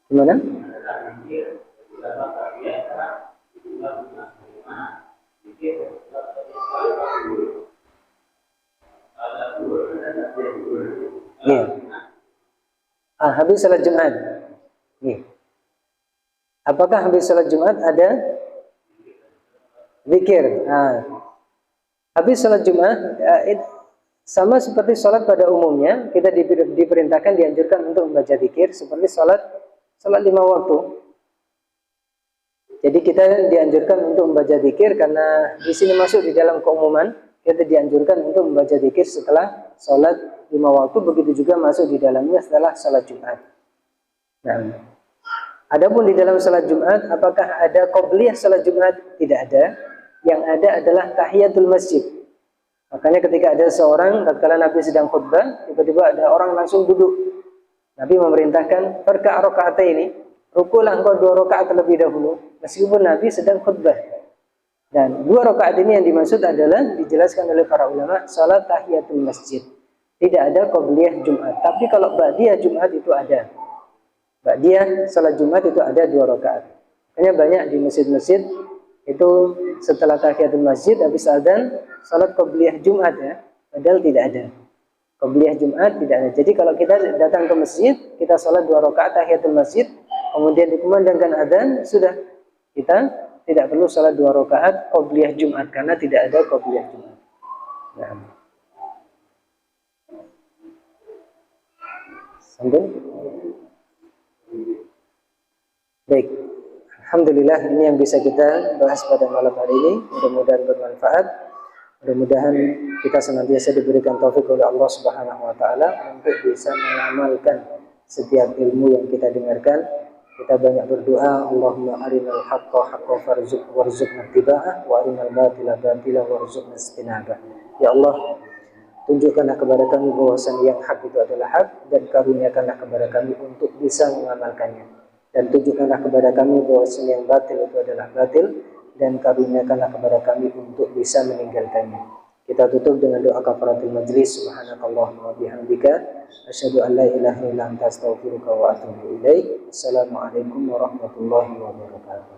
Gimana? Habis salat Jumat. Apakah habis salat Jumat ada zikir? Habis salat Jumat sama seperti salat pada umumnya, kita diperintahkan, dianjurkan untuk membaca zikir seperti salat 5 waktu. Jadi kita dianjurkan untuk membaca zikir karena di sini masuk di dalam keumuman. Kita dianjurkan untuk membaca zikir setelah salat 5 waktu, begitu juga masuk di dalamnya setelah salat Jumat. Nah, adapun di dalam salat Jumat, apakah ada qobliyah salat Jumat? Tidak ada. Yang ada adalah tahiyatul masjid. Makanya ketika ada seorang, tatkala Nabi sedang khutbah, tiba-tiba ada orang langsung duduk. Nabi memerintahkan rakaat ini, rukulah engkau 2 rakaat terlebih dahulu, meskipun Nabi sedang khutbah. Dan 2 rakaat ini yang dimaksud adalah dijelaskan oleh para ulama salat tahiyatul masjid. Tidak ada qobliyah Jumat. Tapi kalau ba'diyah Jumat itu ada. Ba'diyah salat Jumat itu ada 2 rakaat. Makanya banyak di masjid-masjid itu setelah tahiyatul masjid habis adzan salat qobliyah Jumat ya. Padahal tidak ada. Qobliyah Jumat tidak ada. Jadi kalau kita datang ke masjid, kita salat 2 rakaat tahiyatul masjid, kemudian dikumandangkan adzan, sudah. Kita tidak perlu salat 2 rakaat qobliyah Jumat karena tidak ada qobliyah Jumat. Nah. Sampai? Baik. Alhamdulillah, ini yang bisa kita bahas pada malam hari ini. Mudah-mudahan bermanfaat. Mudah-mudahan kita senantiasa diberikan taufik oleh Allah Subhanahu wa taala untuk bisa mengamalkan setiap ilmu yang kita dengarkan. Kita banyak berdoa, Allahumma arinal haqqa haqqan warzuqna ittiba'ah wa arinal batila batila warzuqna ijtinabah. Ya Allah, tunjukkanlah kepada kami bahwasanya yang hak itu adalah hak, dan karuniakanlah kepada kami untuk bisa mengamalkannya. Dan tunjukkanlah kepada kami bahwasanya yang batil itu adalah batil, dan karuniakanlah kepada kami untuk bisa meninggalkannya. Kita tutup dengan doa kafaratul majlis. Subhanakallahumma wa bihamdika asyhadu an la ilaha illa anta astaghfiruka wa atubu ilaik. Assalamualaikum warahmatullahi wabarakatuh.